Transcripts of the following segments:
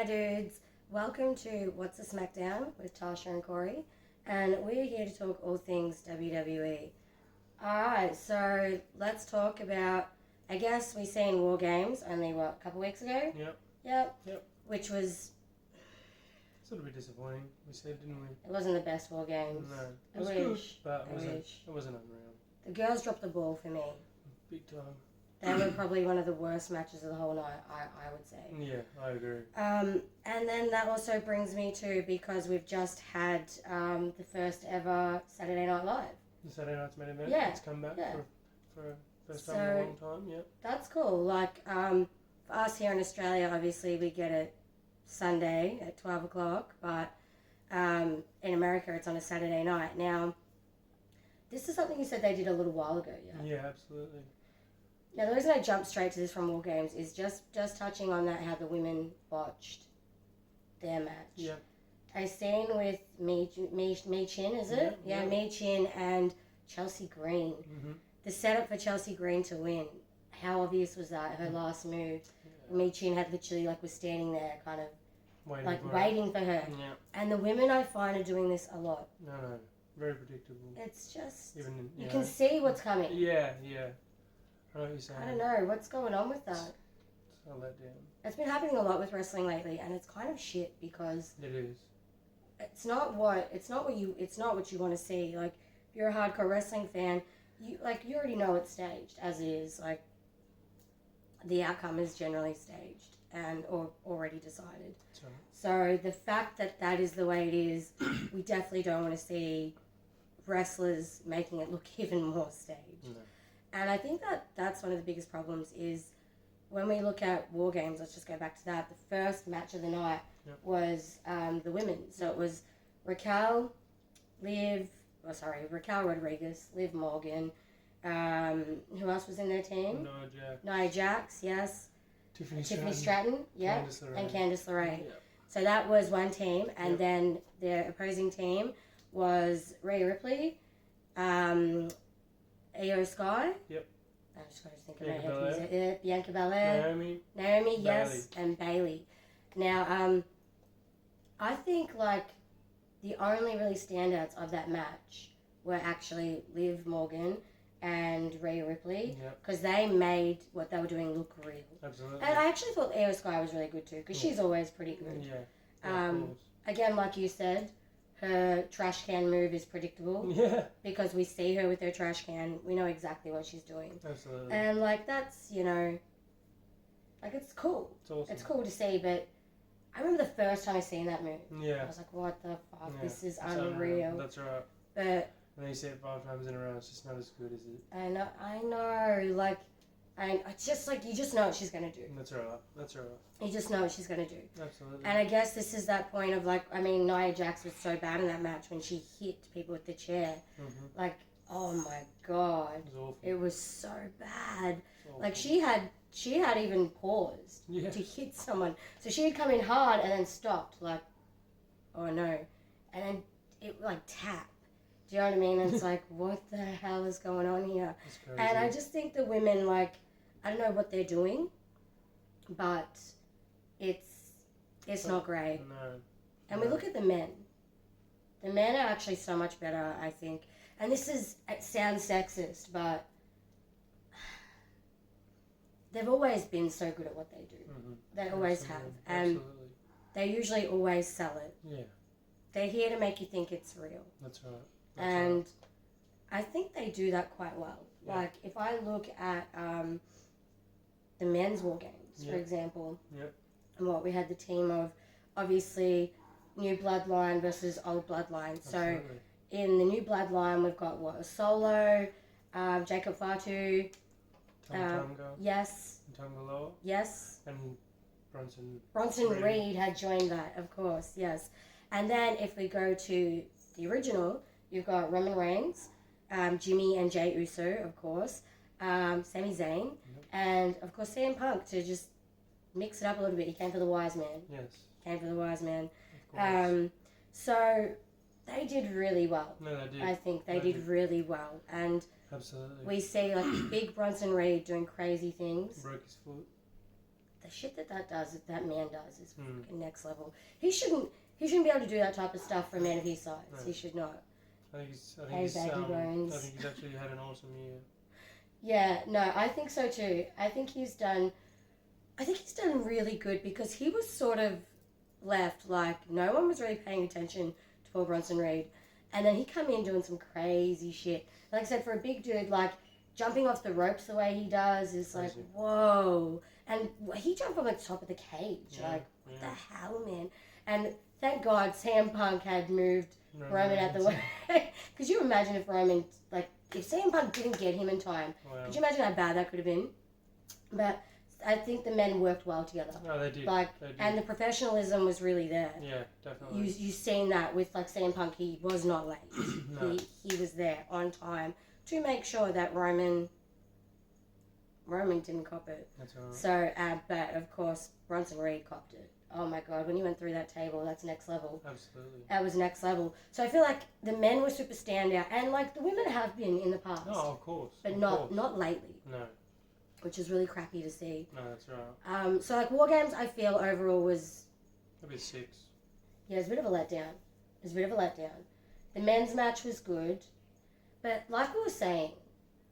my dudes. Welcome to What's a Smackdown with Tasha and Corey, and we're here to talk all things WWE. Alright, so let's talk about, I guess we seen War Games only, a couple weeks ago? Yep. Which was... It's a little bit disappointing, we said, didn't we? It wasn't the best War Games. No. It was good, but it wasn't unreal. The girls dropped the ball for me. Big time. They were probably one of the worst matches of the whole night, I would say. Yeah, I agree. And then that also brings me to, because we've just had the first ever Saturday Night Live. The Saturday Night's main event? Yeah. It's come back for first time in a long time, yeah. That's cool. Like, for us here in Australia, obviously we get it Sunday at 12 o'clock, but in America it's on a Saturday night. Now, this is something you said they did a little while ago, yeah? Yeah, absolutely. Now, the reason I jumped straight to this from War Games is just touching on that, how the women botched their match. Yeah. I seen with Mi Chin, is it? Yeah, Mi Chin and Chelsea Green. Mm-hmm. The setup for Chelsea Green to win, how obvious was that? Her last move. Yeah. Mi Chin had literally, was standing there kind of, waiting for her. Yeah. And the women, I find, are doing this a lot. No. Very predictable. It's just... You can see what's coming. Yeah. I know what you're saying. I don't know. What's going on with that? It's a letdown. It's been happening a lot with wrestling lately, and it's kind of shit because... It is. It's not what you want to see. Like, if you're a hardcore wrestling fan, you already know it's staged as it is. Like, the outcome is generally staged and or already decided. Sorry. So the fact that is the way it is, we definitely don't want to see wrestlers making it look even more staged. No. And I think that's one of the biggest problems is when we look at War Games, let's just go back to that. The first match of the night was the women. So it was Raquel Rodriguez, Liv Morgan. Who else was in their team? Nia Jax, yes. Tiffany Stratton, yeah. And Candice LeRae. Yeah. So that was one team. And then their opposing team was Rhea Ripley, Io Sky. Yep. I'm just going to think of my head. Bianca Belair. Naomi, yes, and Bailey. Now, I think the only really standouts of that match were actually Liv Morgan and Rhea Ripley, because they made what they were doing look real. Absolutely. And I actually thought Io Sky was really good too, because she's always pretty good. Yeah. Again, like you said, her trash can move is predictable. Yeah. Because we see her with her trash can. We know exactly what she's doing. Absolutely. And, that's, it's cool. It's awesome. It's cool to see, but I remember the first time I seen that move. Yeah. I was like, what the fuck? Yeah. This is unreal. That's right. But... and then you see it 5 times in a row, it's just not as good, is it? I know. And it's just you just know what she's going to do. That's right. You just know what she's going to do. Absolutely. And I guess this is that point of Nia Jax was so bad in that match when she hit people with the chair. Mm-hmm. Oh my God. It was awful. It was so bad. She had even paused to hit someone. So she had come in hard and then stopped, oh no. And then it tap. Do you know what I mean? And it's what the hell is going on here? And I just think the women, I don't know what they're doing, but it's not great. No. And we look at the men. The men are actually so much better, I think. And it sounds sexist, but they've always been so good at what they do. Mm-hmm. They always have. And they usually always sell it. Yeah. They're here to make you think it's real. That's right. And I think they do that quite well. Yeah. If I look at the men's War Games, for example, and we had the team of, obviously, New Bloodline versus Old Bloodline. Absolutely. So, in the New Bloodline, we've got, Solo, Jacob Fatu. Tonga. Yes. Tongaloa. Yes. And Bronson Reed had joined that, of course, yes. And then if we go to the original, you've got Roman Reigns, Jimmy and Jey Uso, of course, Sami Zayn, and, of course, CM Punk to just mix it up a little bit. He came for the wise man. Yes. So they did really well. No, they did. I think they did really well. And absolutely. We see, big Bronson Reed doing crazy things. Broke his foot. the shit that man does is fucking next level. He shouldn't be able to do that type of stuff for a man of his size. No. He should not. I think he's actually had an awesome year. Yeah, no, I think so too. I think he's done really good because he was sort of left like no one was really paying attention to Paul Bronson Reed, and then he come in doing some crazy shit. Like I said, for a big dude, like jumping off the ropes the way he does is like whoa, and he jumped from the top of the cage, like what the hell, man? And thank God CM Punk had moved Roman out the way. Could you imagine if Roman, like, if CM Punk didn't get him in time? Wow. Could you imagine how bad that could have been? But I think the men worked well together. No, they did. And the professionalism was really there. Yeah, definitely. You seen that with like CM Punk. He was not late. No. He was there on time to make sure that Roman didn't cop it. That's all right. So, but of course Bronson Reed copped it. Oh my God, when he went through that table, that's next level. Absolutely. That was next level. So I feel like the men were super standout, and like the women have been in the past. Oh, of course. But not lately. No. Which is really crappy to see. No, that's right. So like War Games, I feel overall was... Maybe 6. Yeah, it was a bit of a letdown. The men's match was good, but like we were saying,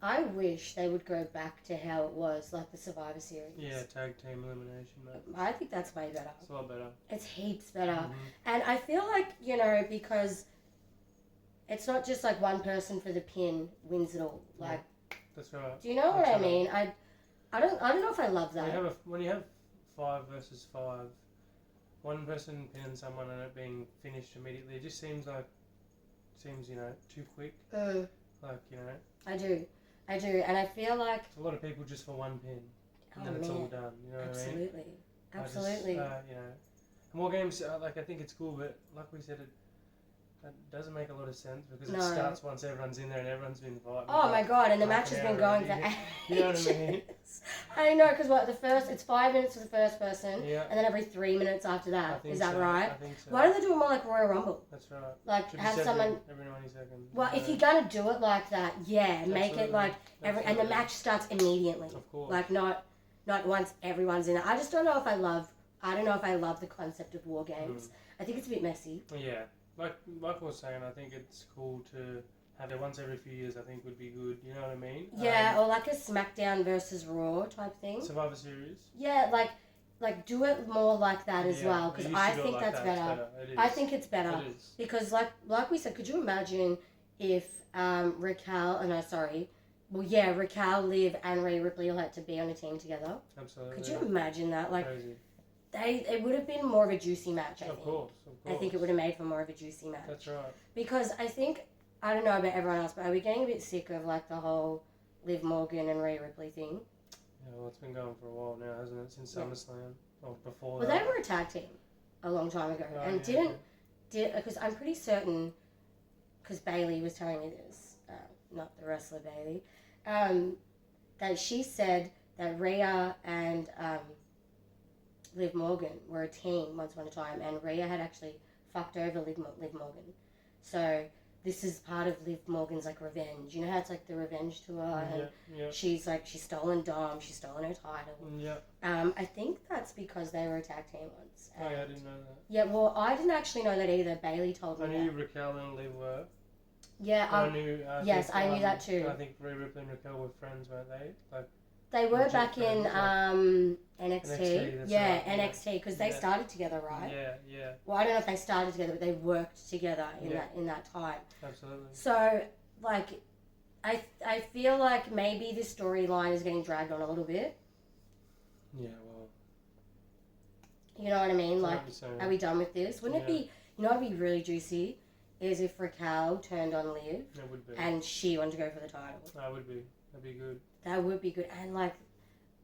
I wish they would go back to how it was, like the Survivor Series. Yeah, tag team elimination match. I think that's way better. It's a lot better. It's heaps better. Mm-hmm. And I feel like, because it's not just like one person for the pin wins it all. Like, that's right. Do you know what I mean? I don't know if I love that. When you have 5 versus 5, one person pinning someone and it being finished immediately, it just seems too quick. I do, and I feel like... It's a lot of people just for one pin, and then it's all done, you know what I mean? Absolutely. And War Games, I think it's cool, but like we said, it doesn't make a lot of sense because it starts once everyone's in there and everyone's been fighting. Oh my God, and the match has been going for ages. You know what I mean? I know, because it's 5 minutes for the first person, and then every 3 minutes after that. Is that right? I think so. Why don't they do it more like Royal Rumble? That's right. Like, should have someone... Every 90 seconds. Well, if you're going to do it like that, make it like... And the match starts immediately. Of course. Like, not once everyone's in it. I just don't know if I love the concept of War Games. I think it's a bit messy. Yeah. Like I was saying, I think it's cool to have it once every few years. I think would be good. You know what I mean? Yeah, or like a SmackDown versus Raw type thing. Survivor Series. Yeah, like do it more like that as well, because I think that's better. I think it's better because like we said, could you imagine if Raquel, Liv, and Rhea Ripley all had to be on a team together? Absolutely. Could you imagine that? Like. Crazy. It would have been more of a juicy match, I think. Of course. I think it would have made for more of a juicy match. That's right. Because I don't know about everyone else, but are we getting a bit sick of like the whole Liv Morgan and Rhea Ripley thing? Yeah, well, it's been going for a while now, hasn't it? Since SummerSlam or before. Well, they were a tag team a long time ago, because I'm pretty certain, because Bailey was telling me this, not the wrestler Bailey, that she said that Rhea and Liv Morgan were a team once upon a time, and Rhea had actually fucked over Liv Morgan. So this is part of Liv Morgan's like revenge. You know how it's like the revenge tour, and she's stolen Dom, she's stolen her title. Yeah. I think that's because they were a tag team once. Oh yeah, I didn't know that. Yeah, well, I didn't actually know that either. Bailey told me. I knew Raquel and Liv were. Yeah, I knew. I knew that too. I think Rhea Ripley and Raquel were friends, weren't they? Like. They were back in NXT. NXT, NXT, because they started together, right? Yeah. Well, I don't know if they started together, but they worked together in that time. Absolutely. So, like, I feel like maybe this storyline is getting dragged on a little bit. Yeah, well. You know what I mean? Like, are we done with this? Wouldn't it be, what would be really juicy is if Raquel turned on Liv. It would be. And she wanted to go for the title. That would be. That'd be good. That would be good. And, like,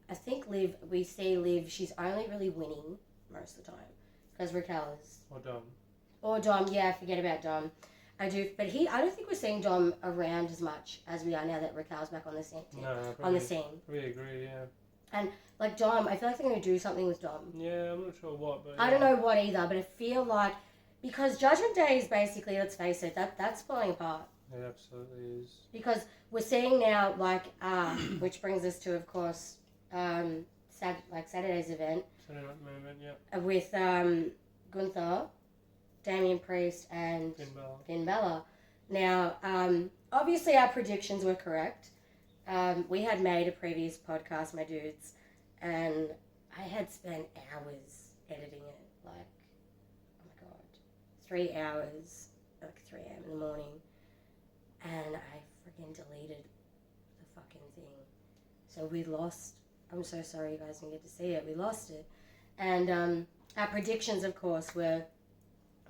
I think we see Liv, she's only really winning most of the time. Because Raquel is... Or Dom, yeah, forget about Dom. I do, but I don't think we're seeing Dom around as much as we are now that Raquel's back on the scene. On the scene. Probably agree, yeah. And, like, Dom, I feel like they're going to do something with Dom. Yeah, I'm not sure what, but... I don't know what either, but I feel like... Because Judgment Day is basically, let's face it, that's falling apart. It absolutely is. Because we're seeing now, like, which brings us to, of course, Saturday's event. Saturday Night Movement, yeah. With Gunther, Damian Priest, and Finn Balor. Now, obviously our predictions were correct. We had made a previous podcast, my dudes, and I had spent hours editing it. Like, oh my god, 3 hours, like 3 a.m. in the morning, and I freaking deleted the fucking thing. So we lost. I'm so sorry you guys didn't get to see it. We lost it. And our predictions, of course, were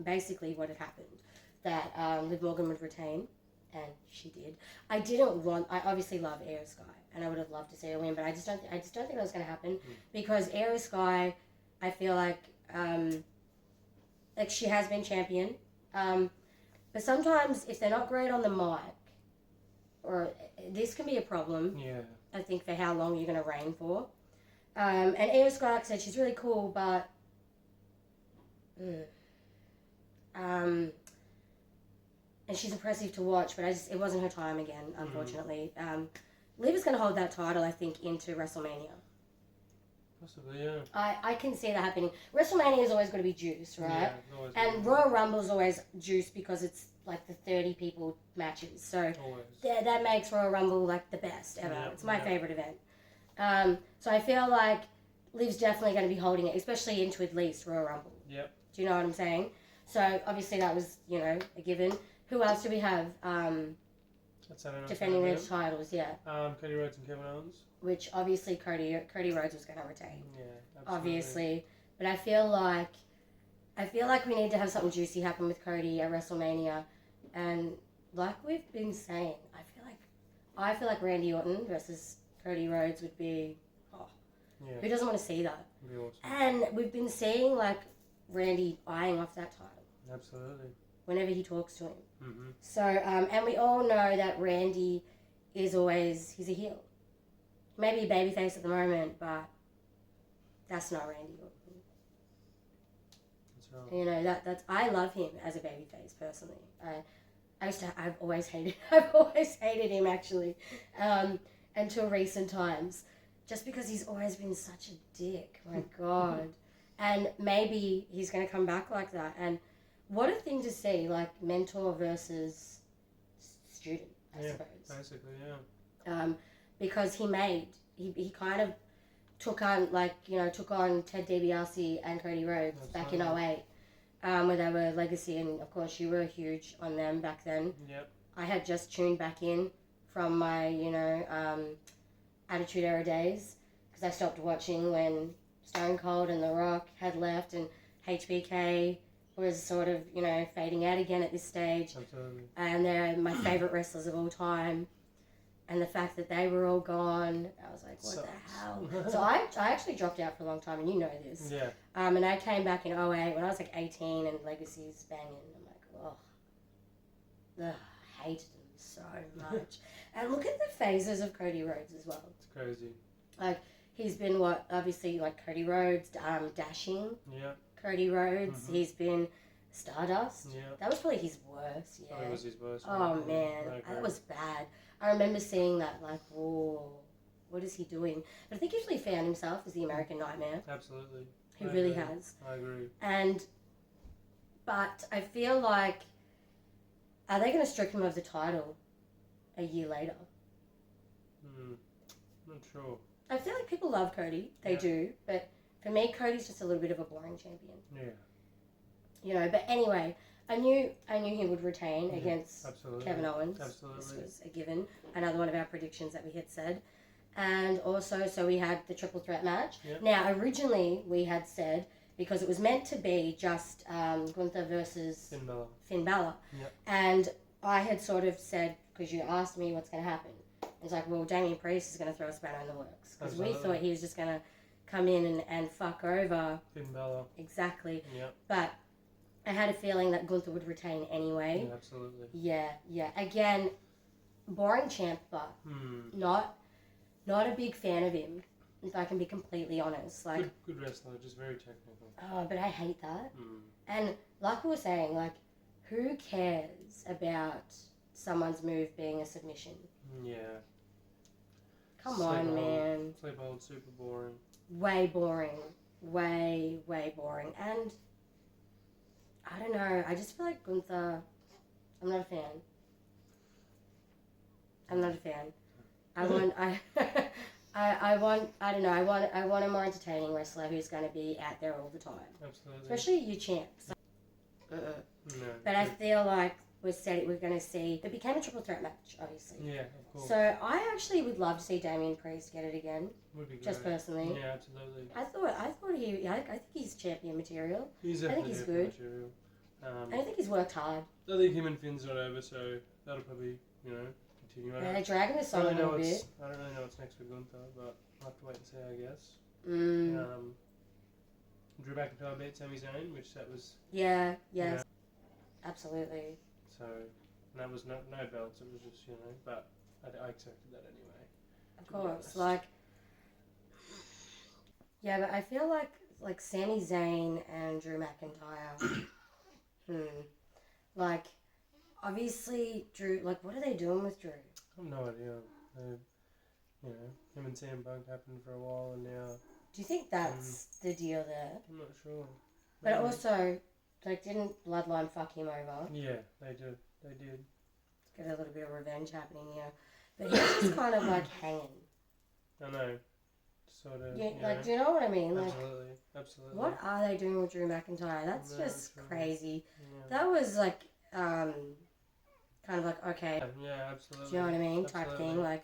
basically what had happened. That Liv Morgan would retain, and she did. I obviously love Air Sky, and I would have loved to see her win, but I just don't think that was going to happen, because Air Sky, I feel like she has been champion, but sometimes if they're not great on the mic, or this can be a problem. Yeah. I think for how long you're going to reign for, and Air Sky, like I said, she's really cool, but and she's impressive to watch, but it wasn't her time again, unfortunately. Liv is going to hold that title, I think, into WrestleMania. Possibly, yeah. I can see that happening. WrestleMania is always going to be juice, right? Yeah, and Royal Rumble is always juice because it's like the 30 people matches. So that makes Royal Rumble like the best ever. It's my favourite event. So I feel like Liv's definitely going to be holding it, especially into at least Royal Rumble. Yep. Do you know what I'm saying? So obviously that was, a given. Who else do we have defending their titles? Yeah. Cody Rhodes and Kevin Owens. Which obviously Cody Rhodes was going to retain. Yeah, absolutely. Obviously, but I feel like we need to have something juicy happen with Cody at WrestleMania, and like we've been saying, I feel like Randy Orton versus Cody Rhodes would be. Who doesn't want to see that? It'd be awesome. And we've been seeing like Randy eyeing off that title. Absolutely. Whenever he talks to him. Mm-hmm. So, and we all know that Randy he's a heel. Maybe a babyface at the moment, but that's not Randy Orton. That's right. That's I love him as a babyface personally. I've always hated him actually, until recent times, just because he's always been such a dick. My God, and maybe he's going to come back like that. And what a thing to see, like mentor versus student, I suppose. Basically, yeah. Because he kind of took on Ted DiBiase and Cody Rhodes back in 2008, where they were Legacy, and of course you were huge on them back then. Yep. I had just tuned back in from my, Attitude Era days, because I stopped watching when Stone Cold and The Rock had left, and HBK was sort of, fading out again at this stage. Absolutely. And they're my favourite wrestlers of all time. And the fact that they were all gone, I was like, what the hell? So I actually dropped out for a long time, and you know this. Yeah. And I came back in 2008 when I was like 18 and Legacy's banging. I'm like, I hated them so much. And look at the phases of Cody Rhodes as well. It's crazy. Like, he's been obviously, like Cody Rhodes, dashing. Yeah. Cody Rhodes. Mm-hmm. He's been Stardust. Yeah. That was probably his worst. Yeah. Probably was his worst. Oh man, that was bad. I remember seeing that, like, whoa, what is he doing? But I think he's really found himself as the American Nightmare. Absolutely. He really has. I agree. But I feel like, are they going to strip him of the title a year later? Not sure. I feel like people love Cody. They do. But for me, Cody's just a little bit of a boring champion. Yeah. But anyway, I knew he would retain against Kevin Owens. Absolutely. This was a given. Another one of our predictions that we had said. And also, so we had the triple threat match. Yep. Now, originally we had said, because it was meant to be just Gunther versus Finn Balor. Yep. And I had sort of said, because you asked me what's going to happen. It's like, well, Damian Priest is going to throw a spanner in the works. Because we thought he was just going to come in and fuck over Finn Balor. Exactly. Yep. But I had a feeling that Gunther would retain anyway. Yeah, absolutely. Yeah. Again, boring champ, but not a big fan of him, if I can be completely honest. Like, good wrestler, just very technical. Oh, but I hate that. And like we were saying, like, who cares about someone's move being a submission? Yeah. Come on, man. Sleep old, super boring. way boring. Way boring. And I don't know. I just feel like Gunther. I'm not a fan. I'm not a fan. I want. I want. I don't know. I want a more entertaining wrestler who's going to be out there all the time. Absolutely. Especially you champs. No. But I feel like we're going to see. It became a triple threat match, obviously. Yeah, of course. So I actually would love to see Damien Priest get it again. Would be great. Just personally. Yeah, absolutely. I think he's champion material. I think he's good. Material. I think he's worked hard. I think him and Finn's not over, so that'll probably, continue. Yeah, they're dragging this on a little bit. I don't really know what's next for Gunther, but I'll have to wait and see, I guess. Drew McIntyre beat Sami Zayn, which that was... Yeah, yes. Absolutely. So, and that was no belts, it was just, but I expected that anyway. Of course, yeah, but I feel like Sami Zayn and Drew McIntyre, obviously Drew, what are they doing with Drew? I have no idea. Him and CM Punk happened for a while, and now... Do you think that's the deal there? I'm not sure. But also, didn't Bloodline fuck him over? Yeah, they did. Get a little bit of revenge happening here. But he's just kind of hanging. I know. Sort of. Yeah, do you know what I mean? Absolutely. What are they doing with Drew McIntyre? That's just crazy. Yeah. That was kind of okay. Yeah, absolutely. Do you know what I mean? Absolutely. Type thing.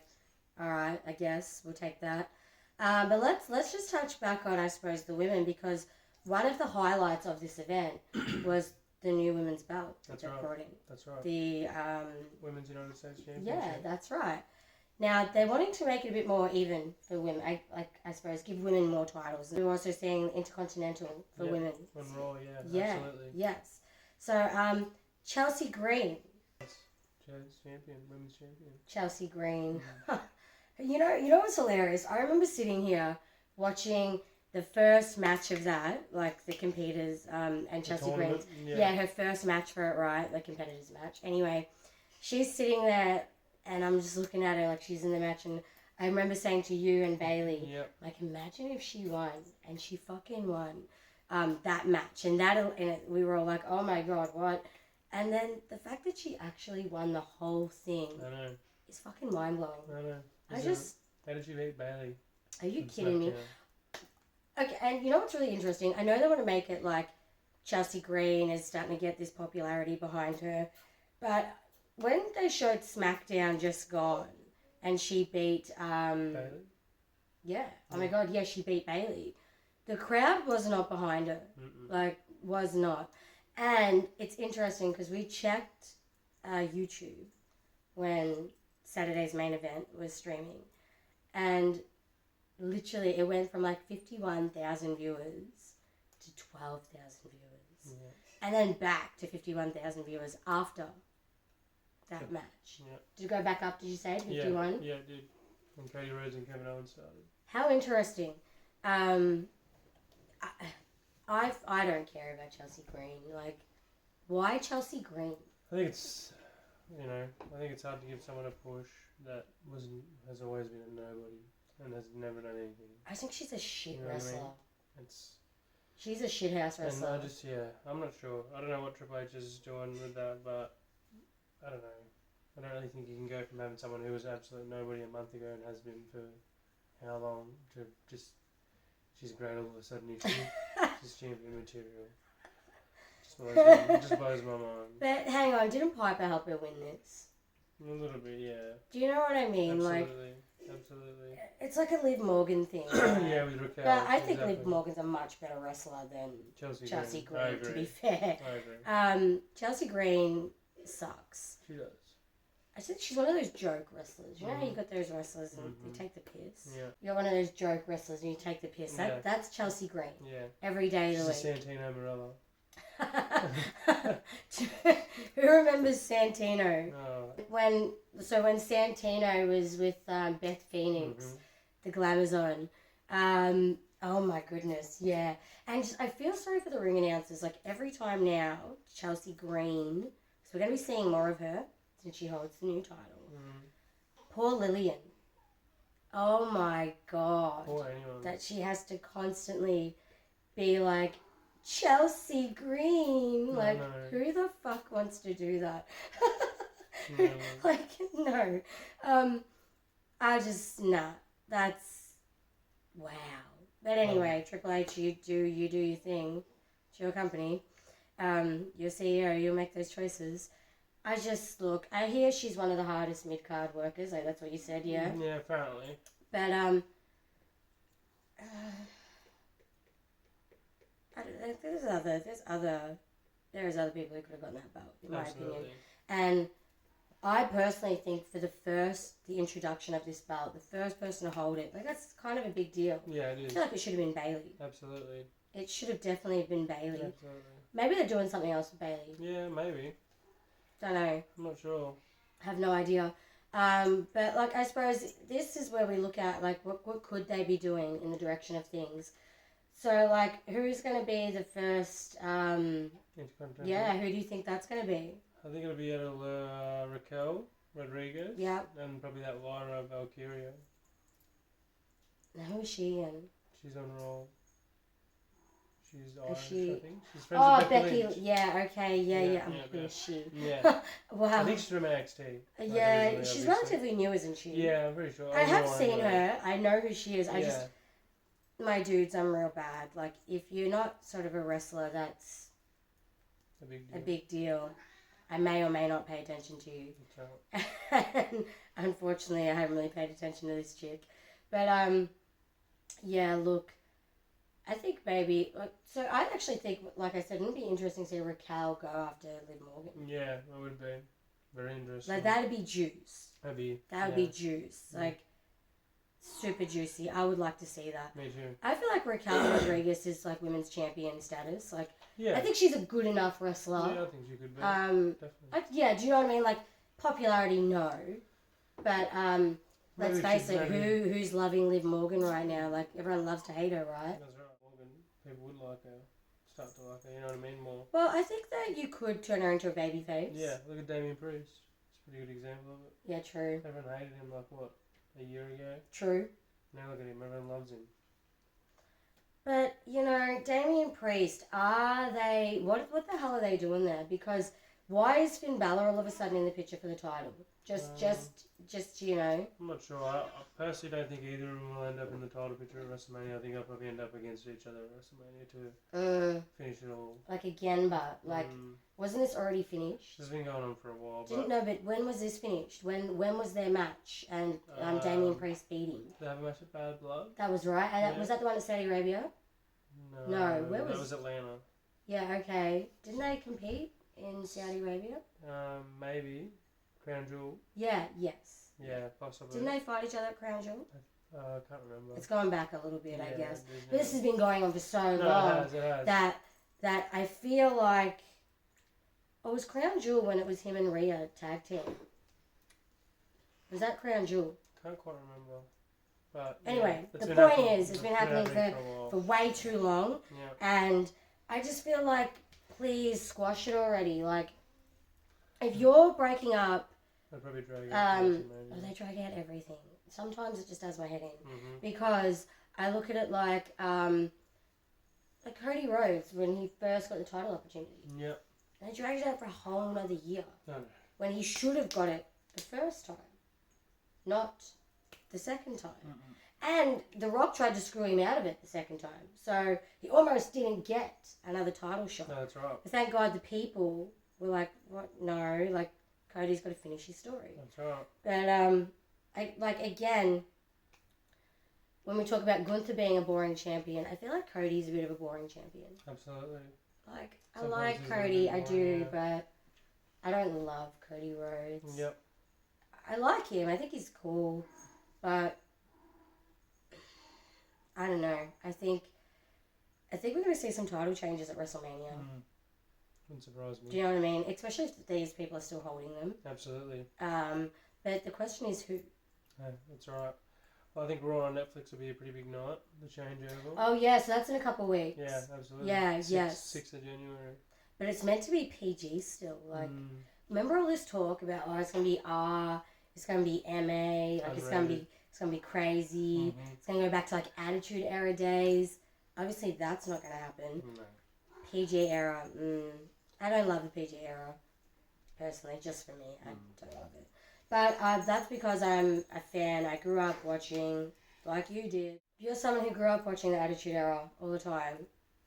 Alright, I guess we'll take that. But let's just touch back on, I suppose, the women, because one of the highlights of this event was the new women's belt that they brought in. That's right. The Women's United States Championship. Yeah, that's right. Now they're wanting to make it a bit more even for women. I suppose give women more titles. We're also seeing Intercontinental for women. On Raw, absolutely. Yes. So Chelsea Green. Women's champion. Chelsea Green. You know what's hilarious? I remember sitting here watching the first match of that, the competitors, and Chelsea Green. Yeah, her first match for it, right? The competitors match. Anyway, she's sitting there, and I'm just looking at her she's in the match, and I remember saying to you and Bailey, imagine if she won, and she fucking won that match, and we were all like, oh my god, what? And then the fact that she actually won the whole thing is fucking mind blowing. I know. How did you beat Bailey? Are you kidding me? Okay, and you know what's really interesting? I know they want to make it Chelsea Green is starting to get this popularity behind her, but when they showed SmackDown Just Gone and she beat Bailey? Yeah. Oh my god, yeah, she beat Bailey. The crowd was not behind her. Was not. And it's interesting because we checked YouTube when Saturday's main event was streaming, and literally it went from 51,000 viewers to 12,000 viewers, and then back to 51,000 viewers after that match. Yeah. Did it go back up? Did you say 51? Yeah, it did. When Cody Rhodes and Kevin Owens started. How interesting. I don't care about Chelsea Green. Why Chelsea Green? I think it's, I think it's hard to give someone a push that has always been a nobody and has never done anything. I think she's a shit wrestler. I mean? She's a shit house wrestler. And I'm not sure. I don't know what Triple H is doing with that, but I don't know. I don't really think you can go from having someone who was absolute nobody a month ago and has been for how long to just... She's great all of a sudden. She's champion material. Just blows my mind. But hang on, didn't Piper help her win this? A little bit, yeah. Do you know what I mean? Absolutely. It's like a Liv Morgan thing. Yeah, with Raquel. But I think Liv Morgan's a much better wrestler than Chelsea Green, to be fair. I agree. Chelsea Green sucks. She does. I think she's one of those joke wrestlers. You know how you got those wrestlers and you take the piss? Yeah. You're one of those joke wrestlers and you take the piss. That's Chelsea Green. Yeah. Every day of the week. She's Santino Marella. Who remembers Santino? Oh. When Santino was with Beth Phoenix, the Glamazon. Oh my goodness, yeah. And I feel sorry for the ring announcers. Every time now, Chelsea Green, so we're going to be seeing more of her since she holds the new title. Poor Lillian. Oh my god. Or anyone. That she has to constantly be like, Chelsea Green. Like, who the fuck wants to do that? No. Like, no. I just, nah. That's, wow. But anyway, Triple H, you do your thing. It's your company. You're CEO, you'll make those choices. I hear she's one of the hardest mid-card workers. Like, that's what you said, yeah? Yeah, apparently. But, I don't know, there's other people who could have gotten that belt, in my opinion. And I personally think for the introduction of this belt, the first person to hold it, like, that's kind of a big deal. Yeah, it is. I feel like it should have been Bayley. Absolutely. It should have definitely been Bayley. Absolutely. Maybe they're doing something else with Bayley. Yeah, maybe. Don't know. I'm not sure. Have no idea. But, like, I suppose this is where we look at, like, what could they be doing in the direction of things. So, like, who's going to be the first, who do you think that's going to be? I think it'll be Raquel Rodriguez. Yeah. And probably that Lyra Valkyria. Now, who is she in? She's on Raw. She's Irish, I think. She's friends with Becky. Lynch. Yeah, okay, yeah. Who is she? Yeah. Wow. I think she's from NXT. Yeah, she's relatively new, isn't she? Yeah, I'm pretty sure. I have seen her. I know who she is. My dudes, I'm real bad. Like, if you're not sort of a wrestler, that's a big deal. I may or may not pay attention to you. And unfortunately, I haven't really paid attention to this chick. But, yeah, look, I think maybe... So I actually think, like I said, it would be interesting to see Raquel go after Liv Morgan. Yeah, that would be very interesting. Like, that'd be juice. That would be juice. Like, super juicy. I would like to see that. Me too. I feel like Raquel Rodriguez is like women's champion status. Like, yeah. I think she's a good enough wrestler. Yeah, I think she could be. Definitely. Do you know what I mean? Like, popularity, no. But let's face it, who's loving Liv Morgan right now? Like, everyone loves to hate her, right? That's right. Morgan, people would like her. Start to like her, you know what I mean? More. Well, I think that you could turn her into a baby face. Yeah, look at Damien Priest. It's a pretty good example of it. Yeah, true. Everyone hated him, like, what, a year ago? True. Now look at him, everyone loves him. But, you know, Damien Priest, what the hell are they doing there? Because why is Finn Balor all of a sudden in the picture for the title? Just you know. I'm not sure. I personally don't think either of them will end up in the title picture at WrestleMania. I think they'll probably end up against each other at WrestleMania to finish it all. Like again, but like, wasn't this already finished? It's been going on for a while. But when was this finished? When was their match and Damien Priest beating? They have a match at Bad Blood. That was right. And was that the one at Saudi Arabia? No. Where was? That was Atlanta. Yeah. Okay. Didn't they compete in Saudi Arabia? Maybe. Crown Jewel. Yeah. Yes. Yeah, possibly. Didn't they fight each other at Crown Jewel? I can't remember. It's gone back a little bit, I guess. But this has been going on for so long it has. that I feel like... Oh, it was Crown Jewel when it was him and Rhea tag team. Was that Crown Jewel? Can't quite remember. But anyway, the point is, it's been happening for way too long. Yeah. And I just feel like, please squash it already. Like, if you're breaking up... They probably drag out they drag out everything. Sometimes it just does my head in. Because I look at it like Cody Rhodes when he first got the title opportunity. Yep. They dragged it out for a whole other year. No. When he should have got it the first time. Not the second time. And The Rock tried to screw him out of it the second time. So he almost didn't get another title shot. No, that's right. But thank God the people were like, what? No, like, Cody's got to finish his story. That's right. But, again, when we talk about Gunther being a boring champion, I feel like Cody's a bit of a boring champion. Absolutely. Like, I like Cody, I do, but I don't love Cody Rhodes. Yep. I like him. I think he's cool, but I don't know. I think we're going to see some title changes at WrestleMania. Wouldn't surprise me. Do you know what I mean? Especially if these people are still holding them. Absolutely. But the question is who? Yeah, that's right. Well, I think Raw on Netflix will be a pretty big night, the changeover. Oh, yeah, so that's in a couple of weeks. Yeah, absolutely. Yeah, yes. 6th of January. But it's meant to be PG still. Like, remember all this talk about, it's going to be R, it's going to be MA, like, it's going to be It's going to be crazy. Mm-hmm. It's going to go back to like Attitude Era days. Obviously, that's not going to happen. No. PG Era. I don't love the PG Era. Personally, just for me. I don't love it. But that's because I'm a fan. I grew up watching, like you did. You're someone who grew up watching the Attitude Era all the time.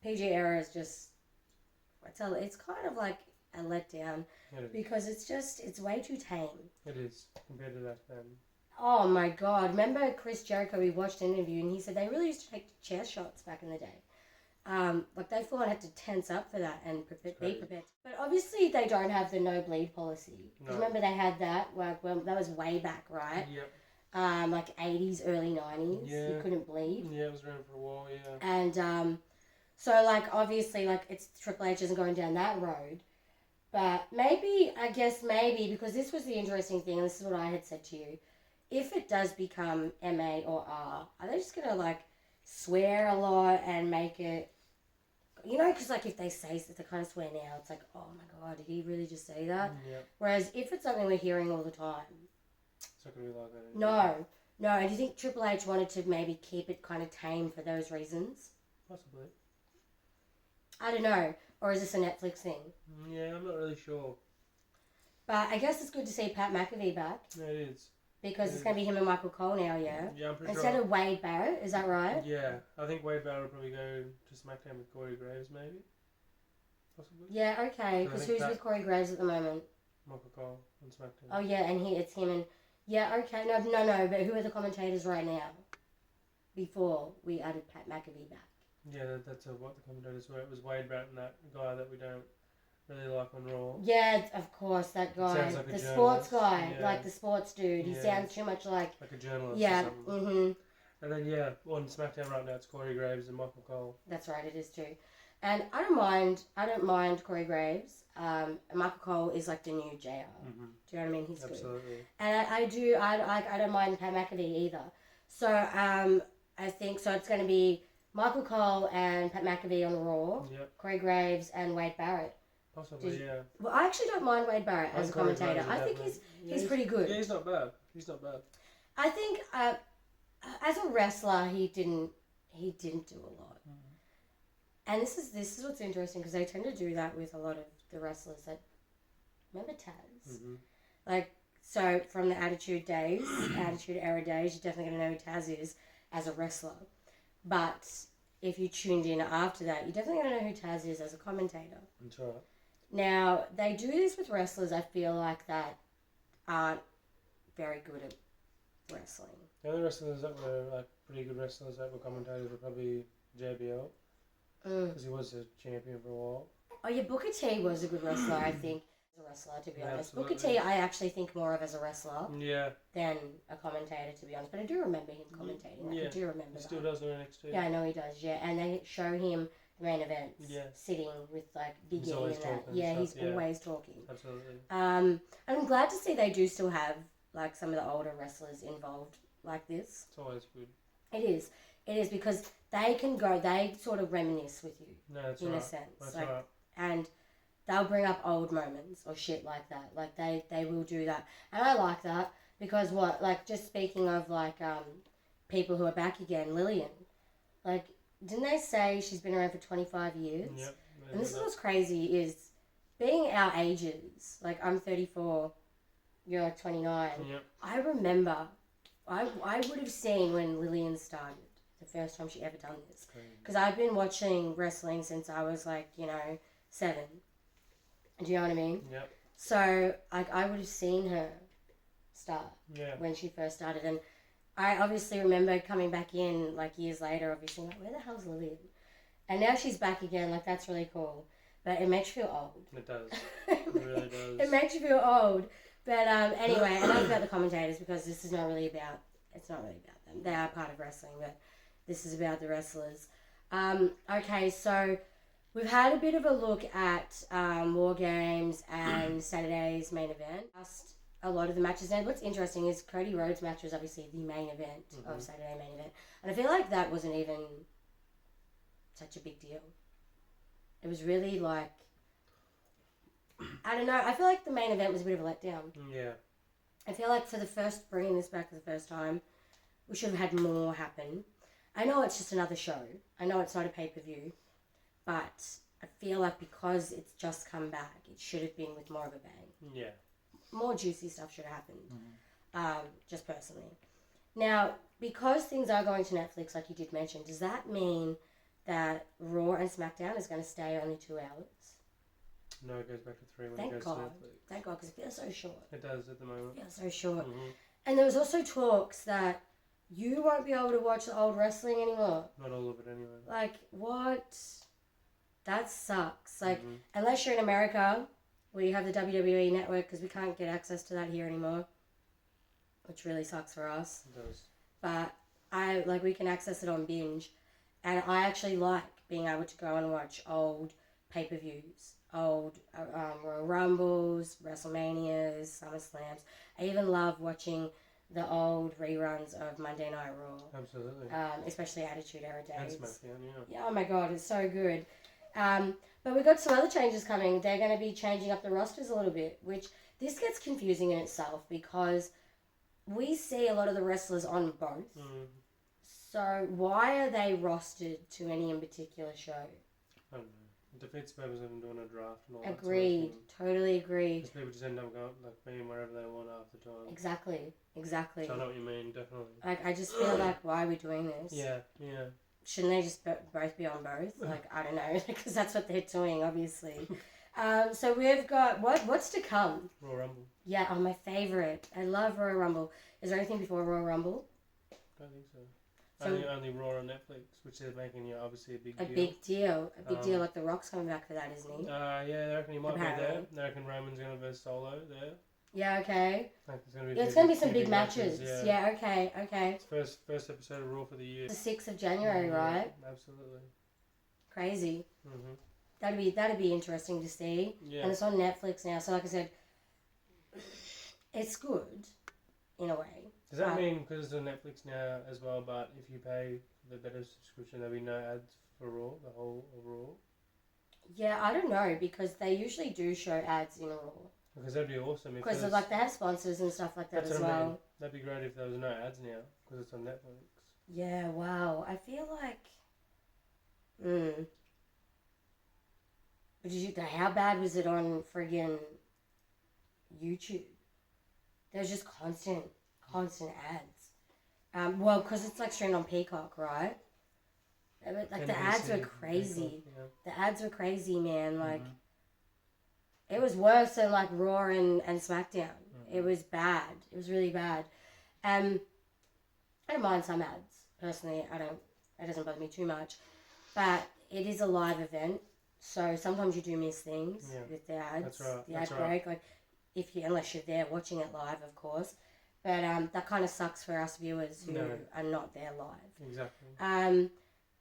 PG Era is just, it's kind of like a letdown because it's way too tame. It is, compared to that then. Oh my God. Remember Chris Jericho, we watched an interview and he said they really used to take chair shots back in the day. Like they full on had to tense up for that and be prepared. But obviously they don't have the no bleed policy. No. Remember they had that, like, well, that was way back, right? Yep. Like 80s, early 90s. Yeah. You couldn't bleed. Yeah, it was around for a while, yeah. And so like obviously like it's Triple H isn't going down that road. But maybe because this was the interesting thing, and this is what I had said to you, if it does become MA or R, are they just gonna like swear a lot and make it, you know, because like if they kind of swear now, it's like, oh my God, did he really just say that? Yep. Whereas if it's something we're hearing all the time, it's not gonna be like that. No. And do you think Triple H wanted to maybe keep it kind of tame for those reasons? Possibly. I don't know. Or is this a Netflix thing? Yeah, I'm not really sure. But I guess it's good to see Pat McAfee back. Yeah, it is. Because it's going to be him and Michael Cole now, yeah? Yeah, I'm pretty Instead sure. of Wade Barrett, is that right? Yeah, I think Wade Barrett will probably go to SmackDown with Corey Graves, maybe. Possibly. Yeah, okay. Because who's with Corey Graves at the moment? Michael Cole on SmackDown. Oh, yeah, and it's him and... Yeah, okay. No, but who are the commentators right now? Before we added Pat McAfee back. Yeah, that's what the commentators were. It was Wade Barrett and that guy that we don't really like on Raw. Yeah, of course, that guy. Sounds like the sports guy, yeah. like the sports dude. He sounds too much like a journalist or something. And then, on SmackDown right now, it's Corey Graves and Michael Cole. That's right, it is too. And I don't mind Corey Graves. Michael Cole is like the new JR. Mm-hmm. Do you know what I mean? He's Absolutely. Good. And I don't mind Pat McAfee either. So, I think, so it's going to be Michael Cole and Pat McAfee on Raw. Yep. Corey Graves and Wade Barrett. Possibly, yeah. Well, I actually don't mind Wade Barrett as a commentator. I think he's pretty good. Yeah, he's not bad. I think as a wrestler, he didn't do a lot. Mm-hmm. And this is what's interesting because they tend to do that with a lot of the wrestlers that remember Taz. Mm-hmm. Like, so from the Attitude Era days, you're definitely gonna know who Taz is as a wrestler. But if you tuned in after that, you're definitely going to know who Taz is as a commentator. That's right. Now, they do this with wrestlers, I feel like, that aren't very good at wrestling. The only wrestlers that were like pretty good wrestlers that were commentators were probably JBL. Because he was a champion for a while. Oh yeah, Booker T was a good wrestler, I think. As a wrestler, to be honest. Absolutely. Booker T, I actually think more of as a wrestler than a commentator, to be honest. But I do remember him commentating. I do remember he still does on NXT. Yeah, I know he does, yeah. And they show him the main events, sitting with like Big E and that. Yeah, he's always talking. Absolutely. I'm glad to see they do still have like some of the older wrestlers involved like this. It's always good. It is because they sort of reminisce with you. No, that's in right. a sense. That's like, right. And they'll bring up old moments or shit like that. Like they will do that. And I like that because just speaking of like people who are back again, Lillian. Like, didn't they say she's been around for 25 years? Yep. And this is what's crazy is being our ages. Like, I'm 34, you're like 29. Yep. I remember, I would have seen when Lillian started, the first time she ever done this. Because I've been watching wrestling since I was like, 7. Do you know what I mean? Yep. So, like, I would have seen her start when she first started. And I obviously remember coming back in, like, years later, obviously, like, where the hell's Lillian? And now she's back again, like, that's really cool. But it makes you feel old. It does. It really does. It makes you feel old. But anyway, enough about the commentators because this is not really about them. They are part of wrestling, but this is about the wrestlers. Okay, so we've had a bit of a look at War Games and Saturday's main event. Just a lot of the matches. And what's interesting is Cody Rhodes' match was obviously the main event of Saturday main event. And I feel like that wasn't even such a big deal. It was really like, I don't know, I feel like the main event was a bit of a letdown. Yeah. I feel like bringing this back for the first time, we should have had more happen. I know it's just another show. I know it's not a pay-per-view. But I feel like because it's just come back, it should have been with more of a bang. Yeah. More juicy stuff should have happened. Just personally. Now, because things are going to Netflix, like you did mention, does that mean that Raw and SmackDown is going to stay only 2 hours? No, it goes back to 3 when Thank it goes God. to Netflix. Thank God, because it feels so short. It does at the moment. It feels so short. And there was also talks that you won't be able to watch the old wrestling anymore. Not all of it anyway. Like, what? That sucks. Like, unless you're in America, where you have the WWE network, because we can't get access to that here anymore, which really sucks for us. It does. But we can access it on Binge, and I actually like being able to go and watch old pay-per-views, old Royal Rumbles, WrestleManias, SummerSlams. I even love watching the old reruns of Monday Night Raw. Absolutely. Especially Attitude Era days. And SmackDown, yeah. Yeah, oh my God, it's so good. But we've got some other changes coming. They're going to be changing up the rosters a little bit, which this gets confusing in itself because we see a lot of the wrestlers on both. So why are they rostered to any in particular show? I don't know. It defeats the purpose of them doing a draft and all Agreed. that sort of Totally agreed. because people just end up going, being wherever they want half the time. Exactly. So I know what you mean, definitely. Like, I just feel like, why are we doing this? Yeah. Shouldn't they just both be on both? Like, I don't know, because that's what they're doing, obviously. So we've got, what's to come? Royal Rumble. Yeah, my favourite. I love Royal Rumble. Is there anything before Royal Rumble? I don't think so. Only Raw on Netflix, which is making obviously a big deal. A big deal. Like The Rock's coming back for that, isn't he? Yeah, they reckon he might Apparently. be there. They reckon Roman's going to verse Solo there. Yeah, okay. Like It's going to be some big matches. Yeah, okay. It's first episode of Raw for the year. The 6th of January, right? Absolutely. Crazy. That'd be interesting to see. Yeah. And it's on Netflix now, so like I said, it's good in a way. Does that mean because it's on Netflix now as well, but if you pay the better subscription, there'll be no ads for Raw, the whole of Raw? Yeah, I don't know, because they usually do show ads in Raw. Because that'd be awesome. Because they have sponsors and stuff like that as well. I mean. That'd be great if there was no ads now, because it's on Netflix. Yeah, wow. I feel like... But how bad was it on friggin' YouTube? There's just constant ads. Well, because it's like streamed on Peacock, right? But like the ads were crazy. Peacock, yeah. The ads were crazy, man. Like it was worse than like Raw and SmackDown. It was bad. It was really bad. I don't mind some ads personally. It doesn't bother me too much. But it is a live event, so sometimes you do miss things with the ads. That's right. The ad break, like unless you're there watching it live, of course. But that kind of sucks for us viewers who are not there live. Exactly.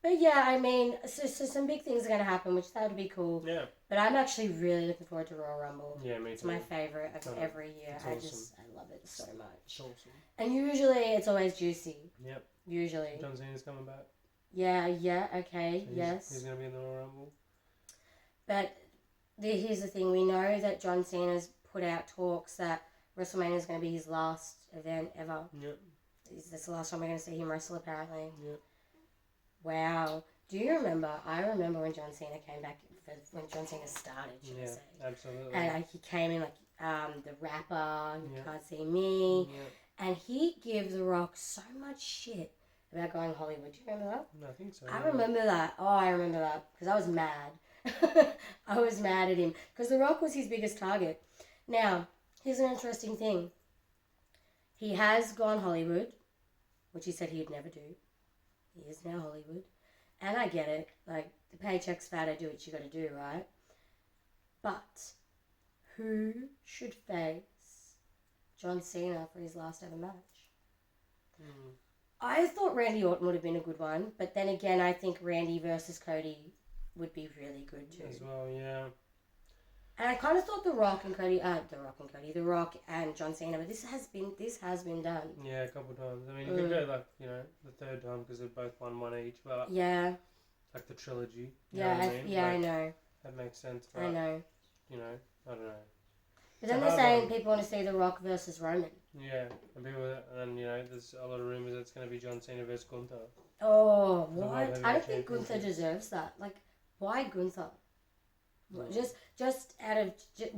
But yeah, I mean, so some big things are going to happen, which that would be cool. Yeah. But I'm actually really looking forward to Royal Rumble. Yeah, me too. It's my favourite of every year. Awesome. I love it so much. It's awesome. And usually it's always juicy. Yep. Usually. John Cena's coming back. Yeah, okay, So yes. He's going to be in the Royal Rumble. But here's the thing. We know that John Cena's put out talks that WrestleMania is going to be his last event ever. Yep. This is the last time we're going to see him wrestle, apparently. Yep. Wow. Do you remember? I remember when John Cena came back, when John Cena started, should I say. Absolutely. And he came in like the rapper, You Can't See Me. Yep. And he gave The Rock so much shit about going to Hollywood. Do you remember that? No, I think so. I remember that. Oh, I remember that. Because I was mad. I was mad at him. Because The Rock was his biggest target. Now, here's an interesting thing. He has gone Hollywood, which he said he'd never do. He is now Hollywood. And I get it. Like, the paycheck's fatter, do what you gotta do, right? But who should face John Cena for his last ever match? I thought Randy Orton would have been a good one, but then again, I think Randy versus Cody would be really good too. As well, yeah. And I kind of thought The Rock and John Cena, but this has been done. Yeah, a couple of times. I mean, you could go like, the third time because they've both won one each, but yeah, like the trilogy. I know. That makes sense. But, I know. I don't know. But then they're saying people want to see The Rock versus Roman. Yeah, and there's a lot of rumours that it's going to be John Cena versus Gunther. Oh, what? I don't think Gunther deserves that. Like, why Gunther? No. Just out of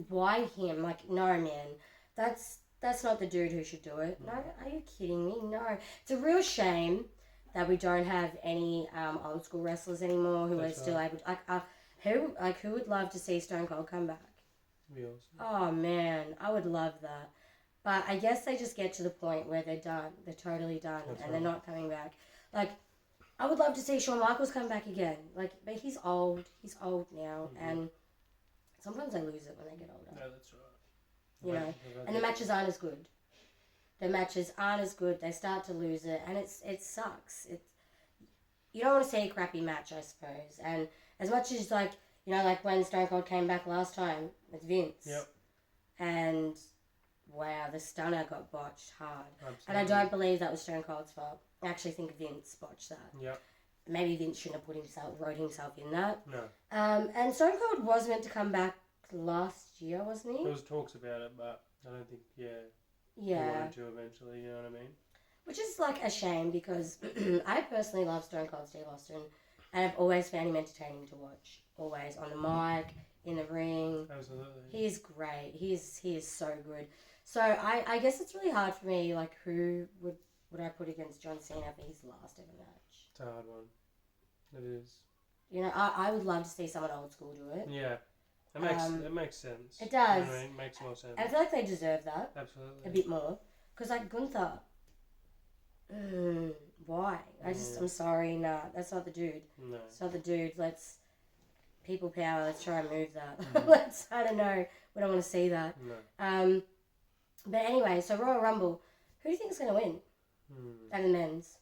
why him? Like, no, man, that's not the dude who should do it. No, are you kidding me? No, it's a real shame that we don't have any old school wrestlers anymore who are still able to, who would love to see Stone Cold come back? Be awesome. Oh man, I would love that. But I guess they just get to the point where they're done. They're totally done, they're not coming back. Like, I would love to see Shawn Michaels come back again. Like, but he's old. He's old now, and sometimes I lose it when I get older. No, that's right. And the matches aren't as good. They start to lose it, and it sucks. You don't want to see a crappy match, I suppose. And as much as like when Stone Cold came back last time with Vince. Yep. And wow, the stunner got botched hard. Absolutely. And I don't believe that was Stone Cold's fault. I actually think Vince botched that. Yep. Maybe Vince shouldn't have wrote himself in that. No. And Stone Cold was meant to come back last year, wasn't he? There was talks about it, but I don't think, he wanted to eventually, you know what I mean? Which is like a shame because I personally love Stone Cold Steve Austin, and I've always found him entertaining to watch. Always on the mic, in the ring. Absolutely. He is great. He is so good. So I guess it's really hard for me, like, who would I put against John Cena for his last ever match? It's a hard one. It is. I would love to see someone old school do it. Yeah. It makes sense. It does. You know, it makes more sense. And I feel like they deserve that. Absolutely. A bit more. Because, like, Gunther, why? I'm sorry, nah, that's not the dude. No. It's not the dude. People power, let's try and move that. I don't know. We don't want to see that. No. But anyway, so Royal Rumble, who do you think is going to win? Out of the men's?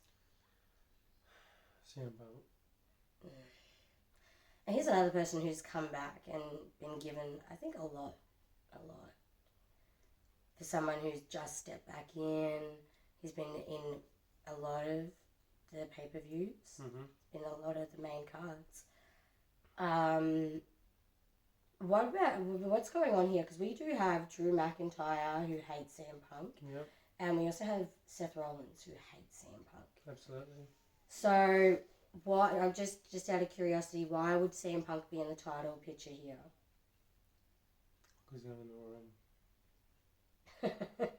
CM Punk. And here's another person who's come back and been given, I think, a lot. For someone who's just stepped back in, he's been in a lot of the pay-per-views, in a lot of the main cards. What's going on here? Because we do have Drew McIntyre, who hates CM Punk. Yep. And we also have Seth Rollins, who hates CM Punk. Absolutely. So, I'm just out of curiosity, why would CM Punk be in the title picture here? Because he's going to win.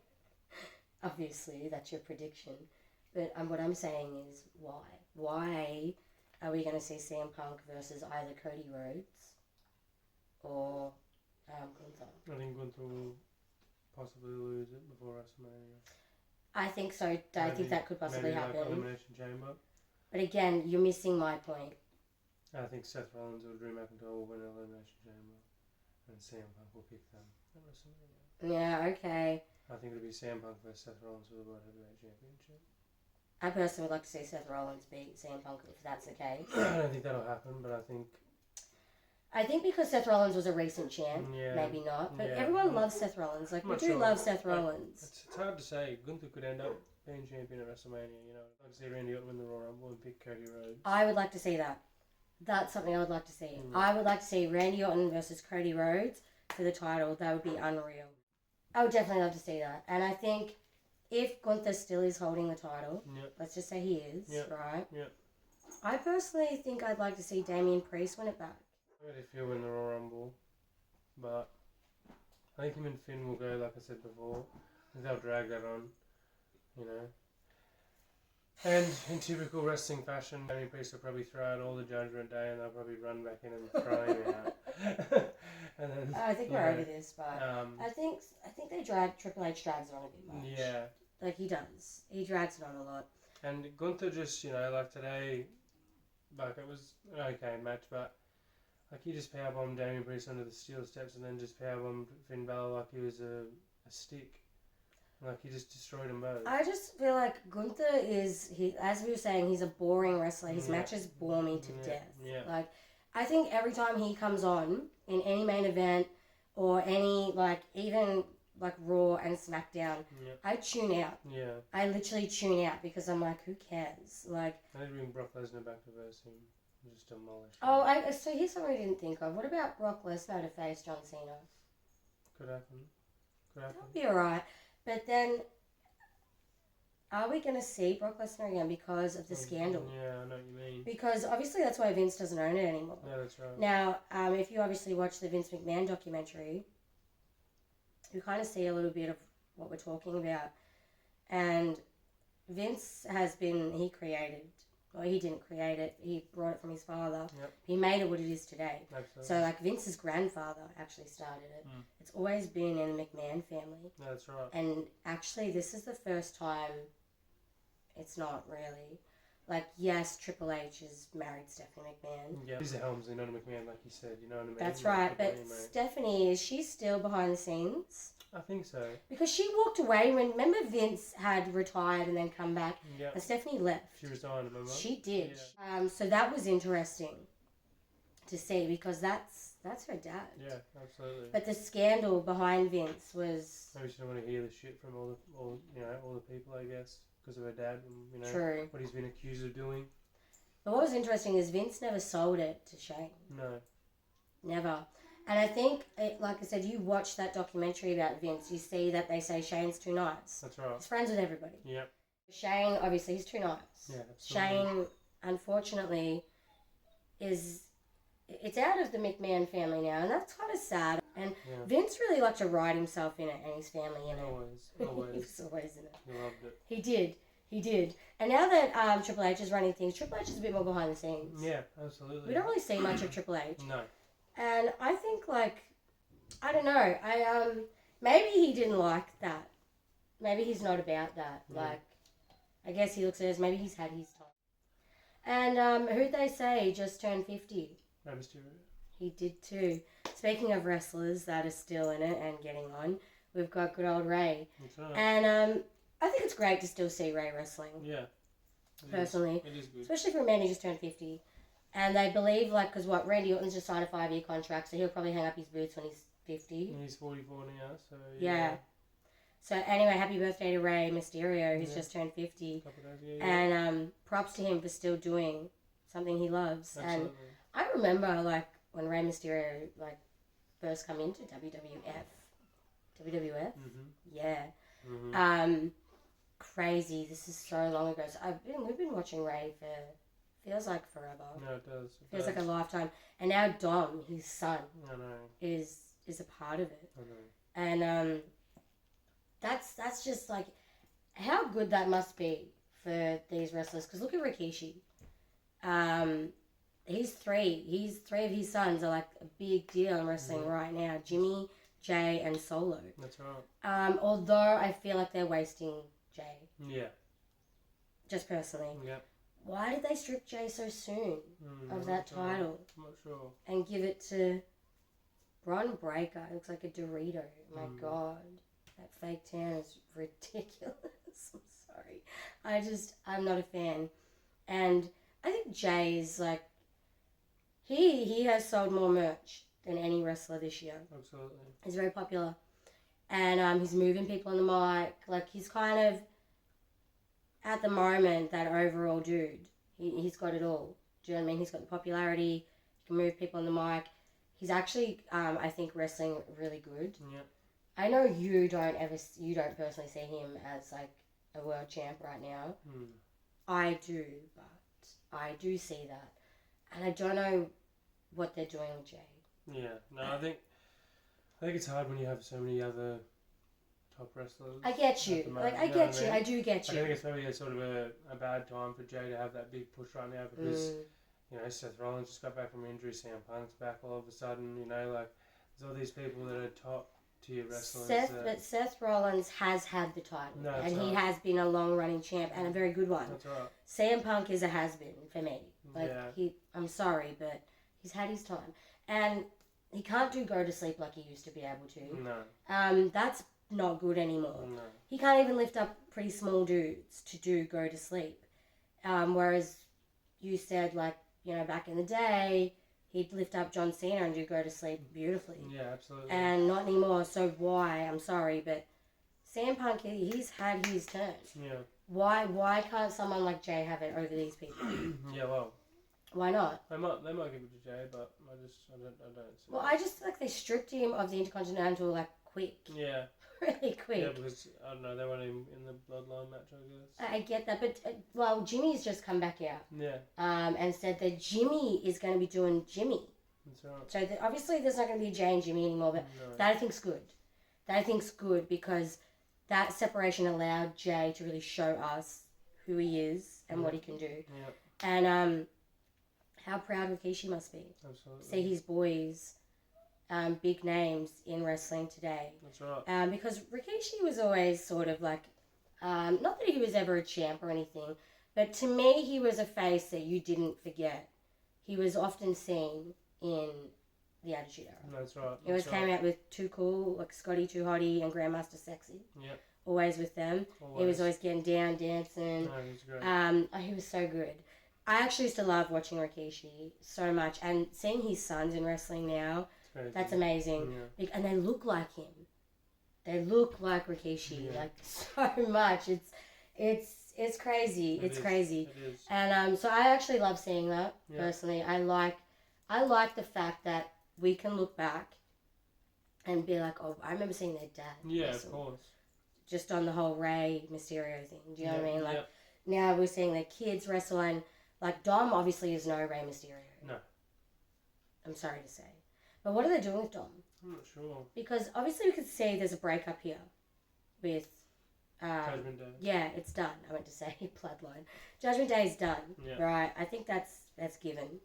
Obviously, that's your prediction. But what I'm saying is, why? Why are we going to see CM Punk versus either Cody Rhodes or Gunther? I think Gunther will possibly lose it before WrestleMania. I think so. I think that could possibly happen. Like Elimination Chamber. But again, you're missing my point. I think Seth Rollins or Drew McIntyre will win Elimination Chamber, and CM Punk will pick them at WrestleMania. Yeah, okay. I think it'll be CM Punk versus Seth Rollins for the World Heavyweight Championship. I personally would like to see Seth Rollins beat CM Punk if that's the case. I don't think that'll happen, but I think because Seth Rollins was a recent champ, maybe not. But everyone loves Seth Rollins. Like, we do love Seth Rollins. It's hard to say. Gunther could end up being champion at WrestleMania, I'd like to see Randy Orton win the Royal Rumble and pick Cody Rhodes. I would like to see that. That's something I would like to see. I would like to see Randy Orton versus Cody Rhodes for the title. That would be unreal. I would definitely love to see that. And I think if Gunther still is holding the title, let's just say he is, right? Yep. I personally think I'd like to see Damian Priest win it back. I bet if he'll win the Royal Rumble, but I think him and Finn will go, like I said before. I think they'll drag that on, And in typical wrestling fashion, Damian Priest will probably throw out all the Judgment Day and they'll probably run back in and throw him out. And then, I think we're over this, but I think Triple H drags it on a bit much. Yeah. Like, he does. He drags it on a lot. And Gunther just, like today, like it was an okay match, but like he just powerbombed Damian Priest under the steel steps and then just powerbombed Finn Balor like he was a stick. Like, he just destroyed them both. I just feel like Gunther as we were saying, he's a boring wrestler. His matches bore me to death. Yeah. Like, I think every time he comes on in any main event or any, like, even, like, Raw and SmackDown, I tune out. Yeah. I literally tune out because I'm like, who cares? Like, I need to bring Brock Lesnar back to verse him. Just demolish him. So here's something I didn't think of. What about Brock Lesnar to face John Cena? Could happen. That'll be alright. But then, are we going to see Brock Lesnar again because of the scandal? Yeah, I know what you mean. Because obviously that's why Vince doesn't own it anymore. Yeah, that's right. Now, if you obviously watch the Vince McMahon documentary, you kind of see a little bit of what we're talking about. And Vince he didn't create it, he brought it from his father. Yep. He made it what it is today. Absolutely. So, like, Vince's grandfather actually started it. It's always been in the McMahon family. That's right. And actually, this is the first time it's not really. Like, yes, Triple H is married Stephanie McMahon. Yeah, he's a Helmsley, not a McMahon, like you said, you know what I mean? That's right, but Stephanie, is she still behind the scenes? I think so. Because she walked away remember Vince had retired and then come back, and Stephanie left. She resigned, remember? She did. Yeah. So that was interesting to see, because that's her dad. Yeah, absolutely. But the scandal behind Vince was... Maybe she didn't want to hear the shit from all the people, I guess, because of her dad and, True. What he's been accused of doing. But what was interesting is Vince never sold it to Shane. No. Never. And I think, like I said, you watch that documentary about Vince, you see that they say Shane's too nice. That's right. He's friends with everybody. Yep. Shane, obviously, he's too nice. Yeah, absolutely. Shane, unfortunately, it's out of the McMahon family now, and that's kind of sad. And Vince really liked to ride himself in it and his family in it. Always. He was always in it. He loved it. He did. And now that Triple H is running things, Triple H is a bit more behind the scenes. Yeah, absolutely. We don't really see much of Triple H. No. And I think, like, I don't know, maybe he didn't like that. Maybe he's not about that. Yeah. Like, I guess he looks at it as maybe he's had his time. And who'd they say just turned 50? Rey Mysterio. He did too. Speaking of wrestlers that are still in it and getting on, we've got good old Ray. That's right. And I think it's great to still see Ray wrestling. Yeah. Personally. It is good. Especially for a man who just turned 50. And they believe, like, because Randy Orton's just signed a 5-year contract, so he'll probably hang up his boots when he's 50. And he's 44 now, so yeah. So anyway, happy birthday to Rey Mysterio, who's just turned 50. Couple days ago, and props to him for still doing something he loves. Absolutely. And I remember, like, when Rey Mysterio, like, first come into WWF. Mm-hmm. Yeah. Mm-hmm. Crazy. This is so long ago. So we've been watching Ray for... Feels like forever. No, it does. Feels like a lifetime. And now Dom, his son, I know. is a part of it. I know. And that's just like how good that must be for these wrestlers. Because look at Rikishi. He's three of his sons are like a big deal in wrestling right now. Jimmy, Jay, and Solo. That's right. Although I feel like they're wasting Jay. Yeah. Just personally. Yeah. Why did they strip Jay so soon of that title? I'm not sure. And give it to Bron Breakker. It looks like a Dorito. My God. That fake tan is ridiculous. I'm sorry. I'm not a fan. And I think Jay is like, he has sold more merch than any wrestler this year. Absolutely. He's very popular. And he's moving people on the mic. Like, he's kind of... At the moment, that overall dude, he's got it all. Do you know what I mean? He's got the popularity, he can move people on the mic. He's actually, I think, wrestling really good. Yeah. I know you don't personally see him as, like, a world champ right now. I do, but I do see that. And I don't know what they're doing with Jay. Yeah. No, I think it's hard when you have so many other... top wrestlers. I get you. Like, I get you. I do get you. I think it's maybe a sort of a bad time for Jay to have that big push right now because, Seth Rollins just got back from injury, CM Punk's back all of a sudden, like, there's all these people that are top tier wrestlers. But Seth Rollins has had the title. No, and he has been a long running champ and a very good one. That's right. CM Punk is a has-been for me. Like, I'm sorry, but he's had his time. And he can't go to sleep like he used to be able to. No. That's not good anymore. No. He can't even lift up pretty small dudes to go to sleep. Whereas you said, like, back in the day, he'd lift up John Cena and do go to sleep beautifully. Yeah, absolutely. And not anymore. So why? I'm sorry, but CM Punk, he's had his turn. Yeah. Why can't someone like Jay have it over these people? Yeah, well. Why not? They might give it to Jay, but I don't see I just feel like they stripped him of the Intercontinental, like, quick. Yeah. really quick. Yeah, because, I don't know, they weren't in the bloodline match, I guess. I get that, but, well, Jimmy's just come back out. Yeah. And said that Jimmy is going to be doing Jimmy. That's right. So, obviously, there's not going to be Jay and Jimmy anymore, but that I think's good. That I think's good because that separation allowed Jay to really show us who he is and what he can do. Yeah. And how proud Rikishi must be. Absolutely. See his boys, big names in wrestling today. That's right. Because Rikishi was always sort of like, not that he was ever a champ or anything, but to me he was a face that you didn't forget. He was often seen in the Attitude Era. That's right. He always came out with Too Cool, like Scotty Too Hotty and Grandmaster Sexy. Yep. Always with them. Always. He was always getting down, dancing. No, he was great. He was so good. I actually used to love watching Rikishi so much, and seeing his sons in wrestling now, that's amazing. Yeah. And they look like him. They look like Rikishi, like so much. It's crazy. It's crazy. It is. And so I actually love seeing that personally. I like the fact that we can look back and be like, oh, I remember seeing their dad. Yeah, wrestle. of course. Just on the whole Rey Mysterio thing. Do you know what I mean? Like now we're seeing their kids wrestle, and like Dom obviously is no Rey Mysterio. No. I'm sorry to say. But what are they doing with Dom? I'm not sure. Because obviously we could see there's a breakup here with Judgment Day. Yeah, it's done. I meant to say Bloodline. Judgment Day is done. Yeah. Right. I think that's given.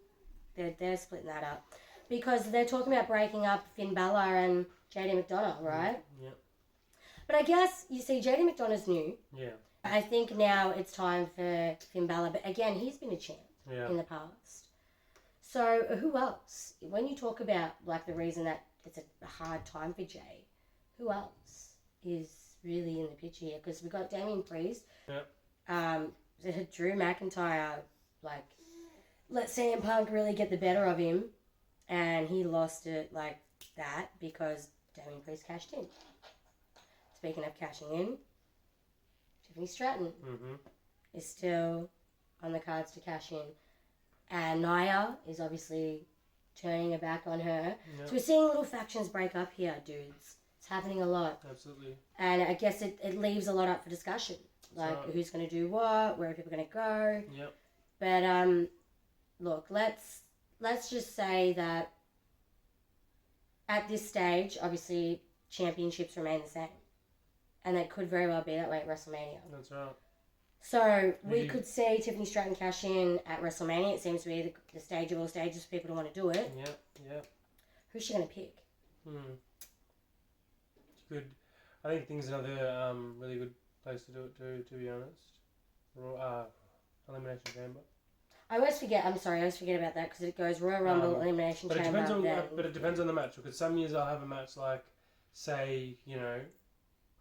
They're splitting that up. Because they're talking about breaking up Finn Balor and JD McDonough, right? Yeah. But I guess, you see, JD McDonough's new. Yeah. I think now it's time for Finn Balor. But again, he's been a champ in the past. So who else? When you talk about like the reason that it's a hard time for Jay, who else is really in the picture here? Because we got Damian Priest. Yep. Drew McIntyre, like, let CM Punk really get the better of him. And he lost it like that because Damian Priest cashed in. Speaking of cashing in, Tiffany Stratton is still on the cards to cash in. And Nia is obviously turning her back on her. Yep. So we're seeing little factions break up here, dudes. It's happening a lot. Absolutely. And I guess it leaves a lot up for discussion. Like who's going to do what, where are people going to go. Yep. But look, let's just say that at this stage, obviously, championships remain the same. And they could very well be that way at WrestleMania. That's right. So we could see Tiffany Stratton cash in at WrestleMania. It seems to be the stage of all stages for people to want to do it. Yeah. Who's she going to pick? It's good. I think Thing's another really good place to do it too, to be honest. Elimination Chamber. I always forget about that because it goes Royal Rumble, Elimination Chamber. But it depends on the match, because some years I'll have a match like, say, you know,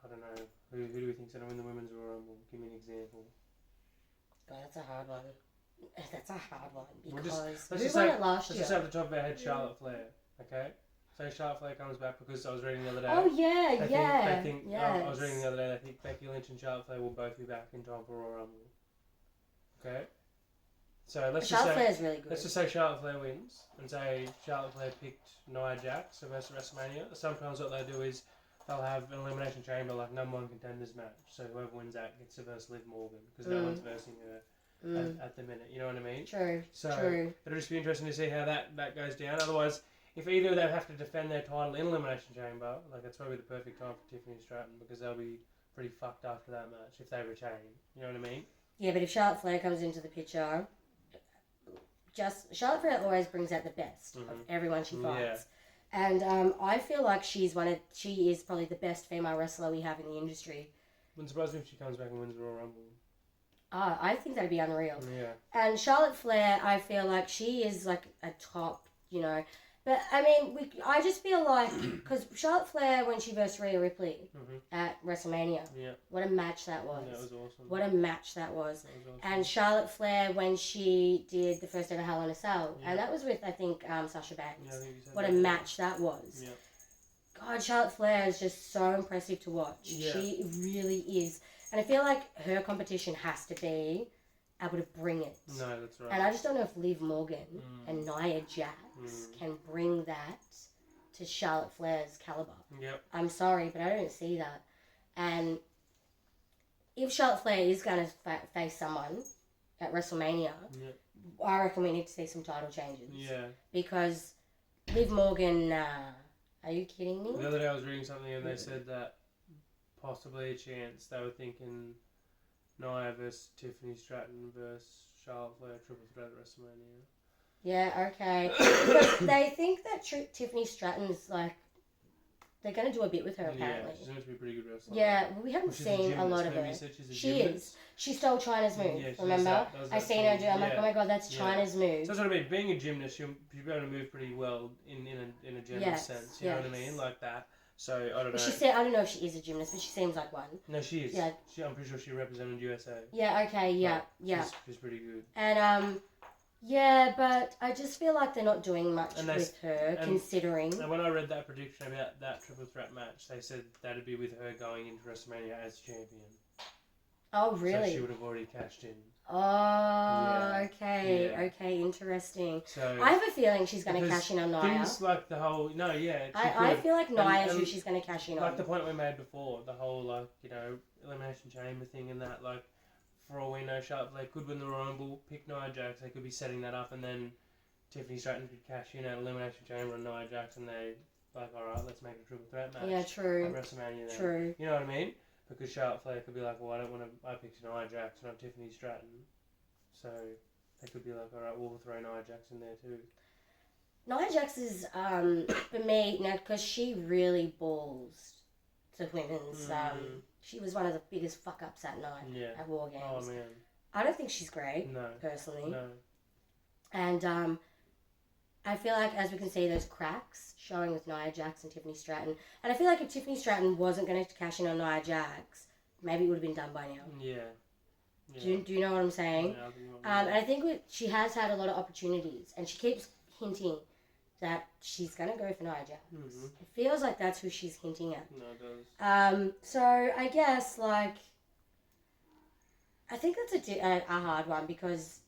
I don't know, who do we think's going to win the Women's Royal Rumble? Give me an example. God, that's a hard one. That's a hard one because let's won it last year? Let's just have the top of our head Charlotte Flair, okay? So Charlotte Flair comes back because I was reading the other day. Oh, yeah, I was reading the other day, I think Becky Lynch and Charlotte Flair will both be back in time for Royal Rumble. Okay? So Charlotte Flair's really good. Let's just say Charlotte Flair wins, and say Charlotte Flair picked Nia Jax versus WrestleMania. Sometimes what they do is they'll have an Elimination Chamber, like number one contenders match. So whoever wins that gets to verse Liv Morgan, because no one's versing her at the minute. You know what I mean? True. It'll just be interesting to see how that goes down. Otherwise, if either of them have to defend their title in Elimination Chamber, like it's probably the perfect time for Tiffany Stratton, because they'll be pretty fucked after that match if they retain. You know what I mean? Yeah, but if Charlotte Flair comes into the picture, Charlotte Flair always brings out the best of everyone she fights. Yeah. And I feel like she is probably the best female wrestler we have in the industry. Wouldn't surprise me if she comes back and wins the Royal Rumble. I think that'd be unreal. Yeah. And Charlotte Flair, I feel like she is like a top, you know. But, I mean, I just feel like, because Charlotte Flair, when she versed Rhea Ripley at WrestleMania, what a match that was. That was awesome. What a match that was. Awesome. And Charlotte Flair, when she did the first ever Hell in a Cell, and that was with, I think, Sasha Banks. Yeah, I think you said what a match that was. Yeah. God, Charlotte Flair is just so impressive to watch. Yeah. She really is. And I feel like her competition has to be able to bring it. No, that's right. And I just don't know if Liv Morgan and Nia Jax can bring that to Charlotte Flair's caliber. Yep. I'm sorry, but I don't see that. And if Charlotte Flair is going to face someone at WrestleMania, I reckon we need to see some title changes. Yeah. Because Liv Morgan, are you kidding me? The other day I was reading something and they said that possibly a chance they were thinking Nia versus Tiffany Stratton versus Charlotte Flair triple threat at WrestleMania. Yeah, okay. Because they think that Tiffany Stratton's like, they're going to do a bit with her apparently. Yeah, she's meant to be a pretty good wrestler. Yeah, we haven't seen a lot of her. She is. She stole China's move, remember? I seen her do it. I'm like, oh my god, that's China's move. So that's what I mean. Being a gymnast, she'll be able to move pretty well in a general sense. You know what I mean? Like that. So, I don't know. She said, I don't know if she is a gymnast, but she seems like one. No, she is. Yeah. I'm pretty sure she represented USA. Yeah, okay, yeah. She's pretty good. And, yeah, but I just feel like they're not doing much with her, considering. And when I read that prediction about that triple threat match, they said that'd be with her going into WrestleMania as champion. Oh, really? So she would have already cashed in. Oh, okay, interesting. So I have a feeling she's going to cash in on Nia. Things like the whole, I feel like Nia's who she's going to cash in on. Like the point we made before, the whole, like, you know, Elimination Chamber thing and that, like, for all we know, Charlotte Flair could win the Royal Rumble, pick Nia Jax, they could be setting that up, and then Tiffany Stratton could cash in at Elimination Chamber on Nia Jax, and they like, alright, let's make a triple threat match. Yeah, true. At WrestleMania then. True. You know what I mean? Because Charlotte Flair could be like, well, I picked Nia Jax, not Tiffany Stratton. So they could be like, alright, we'll throw Nia Jax in there too. Nia Jax is, for me, now, because she really balls to women's, she was one of the biggest fuck-ups that night at War Games. Oh, man. I don't think she's great, personally. No. And I feel like, as we can see, there's cracks showing with Nia Jax and Tiffany Stratton. And I feel like if Tiffany Stratton wasn't going to cash in on Nia Jax, maybe it would have been done by now. Yeah. Do you know what I'm saying? Yeah, and I think she has had a lot of opportunities, and she keeps hinting that she's going to go for Nia Jax. Mm-hmm. It feels like that's who she's hinting at. No, it does. So I guess, like, I think that's a hard one because,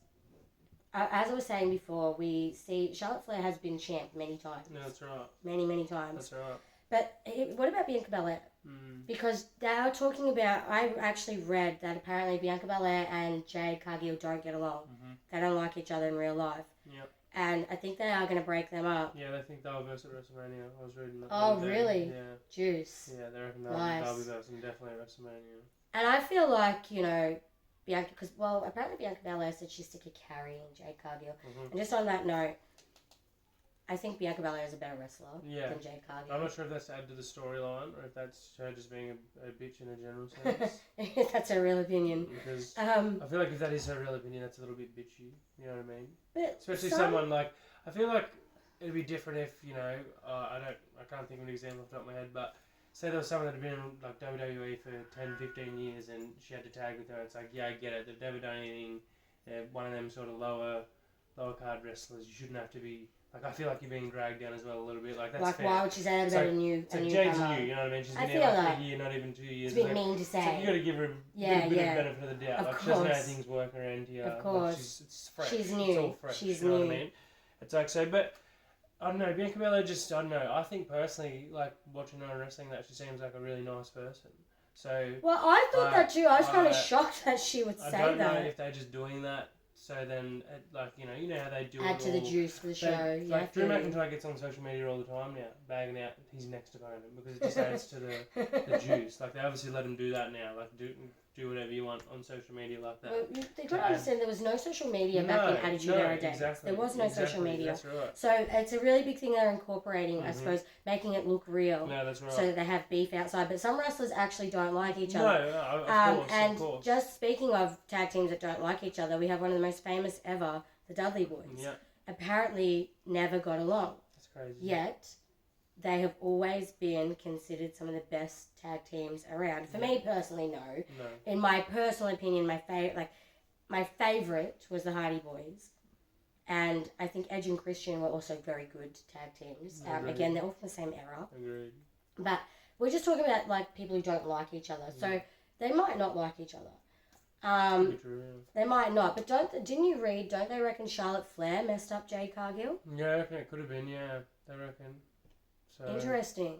as I was saying before, we see Charlotte Flair has been champ many times. No, that's right. Many, many times. That's right. But what about Bianca Belair? Because they are talking about, I actually read that apparently Bianca Belair and Jade Cargill don't get along. Mm-hmm. They don't like each other in real life. Yep. And I think they are going to break them up. Yeah, they think they'll verse at WrestleMania. I was reading that. Oh, really? Yeah. Juice. Yeah, they reckon they'll be versing definitely at WrestleMania. And I feel like, you know, Bianca, because, well, apparently Bianca Belair said she's sick of carrying Jade Cargill. Mm-hmm. And just on that note, I think Bianca Belair is a better wrestler than Jade Cargill. I'm not sure if that's to add to the storyline or if that's her just being a bitch in a general sense. If that's her real opinion. Because I feel like if that is her real opinion, that's a little bit bitchy. You know what I mean? But especially someone like, I feel like it'd be different if, you know, I can't think of an example off the top of my head, but say there was someone that had been in like WWE for 10, 15 years and she had to tag with her. It's like, yeah, I get it. They've never done anything. They're one of them sort of lower card wrestlers. You shouldn't have to be. Like, I feel like you're being dragged down as well a little bit. Like, that's like fair. Why would she say that about a new Jade's new, you know what I mean? She's been there like a year, not even 2 years. It's a bit mean to say. So you got to give her a bit of benefit of the doubt. Like, she doesn't know how things work around here. Of course. Like, it's fresh. She's new. It's all fresh. She's you know new. What I mean? It's like, so, but, I don't know, Bianca Belair just, I don't know. I think personally, like, watching her wrestling, that she seems like a really nice person. So. Well, I thought that too. I was kind of shocked that she would say that. I don't know if they're just doing that. So then, like, you know how they do add to the juice for the show. Like, Drew McIntyre gets on social media all the time now, bagging out his next opponent because it just adds to the juice. Like, they obviously let him do that now. Like, do whatever you want on social media like that. Well, they got to understand there was no social media back in Attitude Era days. Exactly, there was no social media. That's right. So it's a really big thing they're incorporating, I suppose, making it look real. No, that's right. So that they have beef outside. But some wrestlers actually don't like each No, other. of course. Just speaking of tag teams that don't like each other, we have one of the most famous ever, the Dudley Boys. Yeah. Apparently never got along. That's crazy. Yet they have always been considered some of the best tag teams around. For me personally, no. In my personal opinion, my favorite was the Hardy Boys, and I think Edge and Christian were also very good tag teams. Again, they're all from the same era. Agreed. But we're just talking about like people who don't like each other, so they might not like each other. They might not, but didn't you read? Don't they reckon Charlotte Flair messed up Jade Cargill? Yeah, I reckon it could have been. Yeah, they reckon. So. Interesting.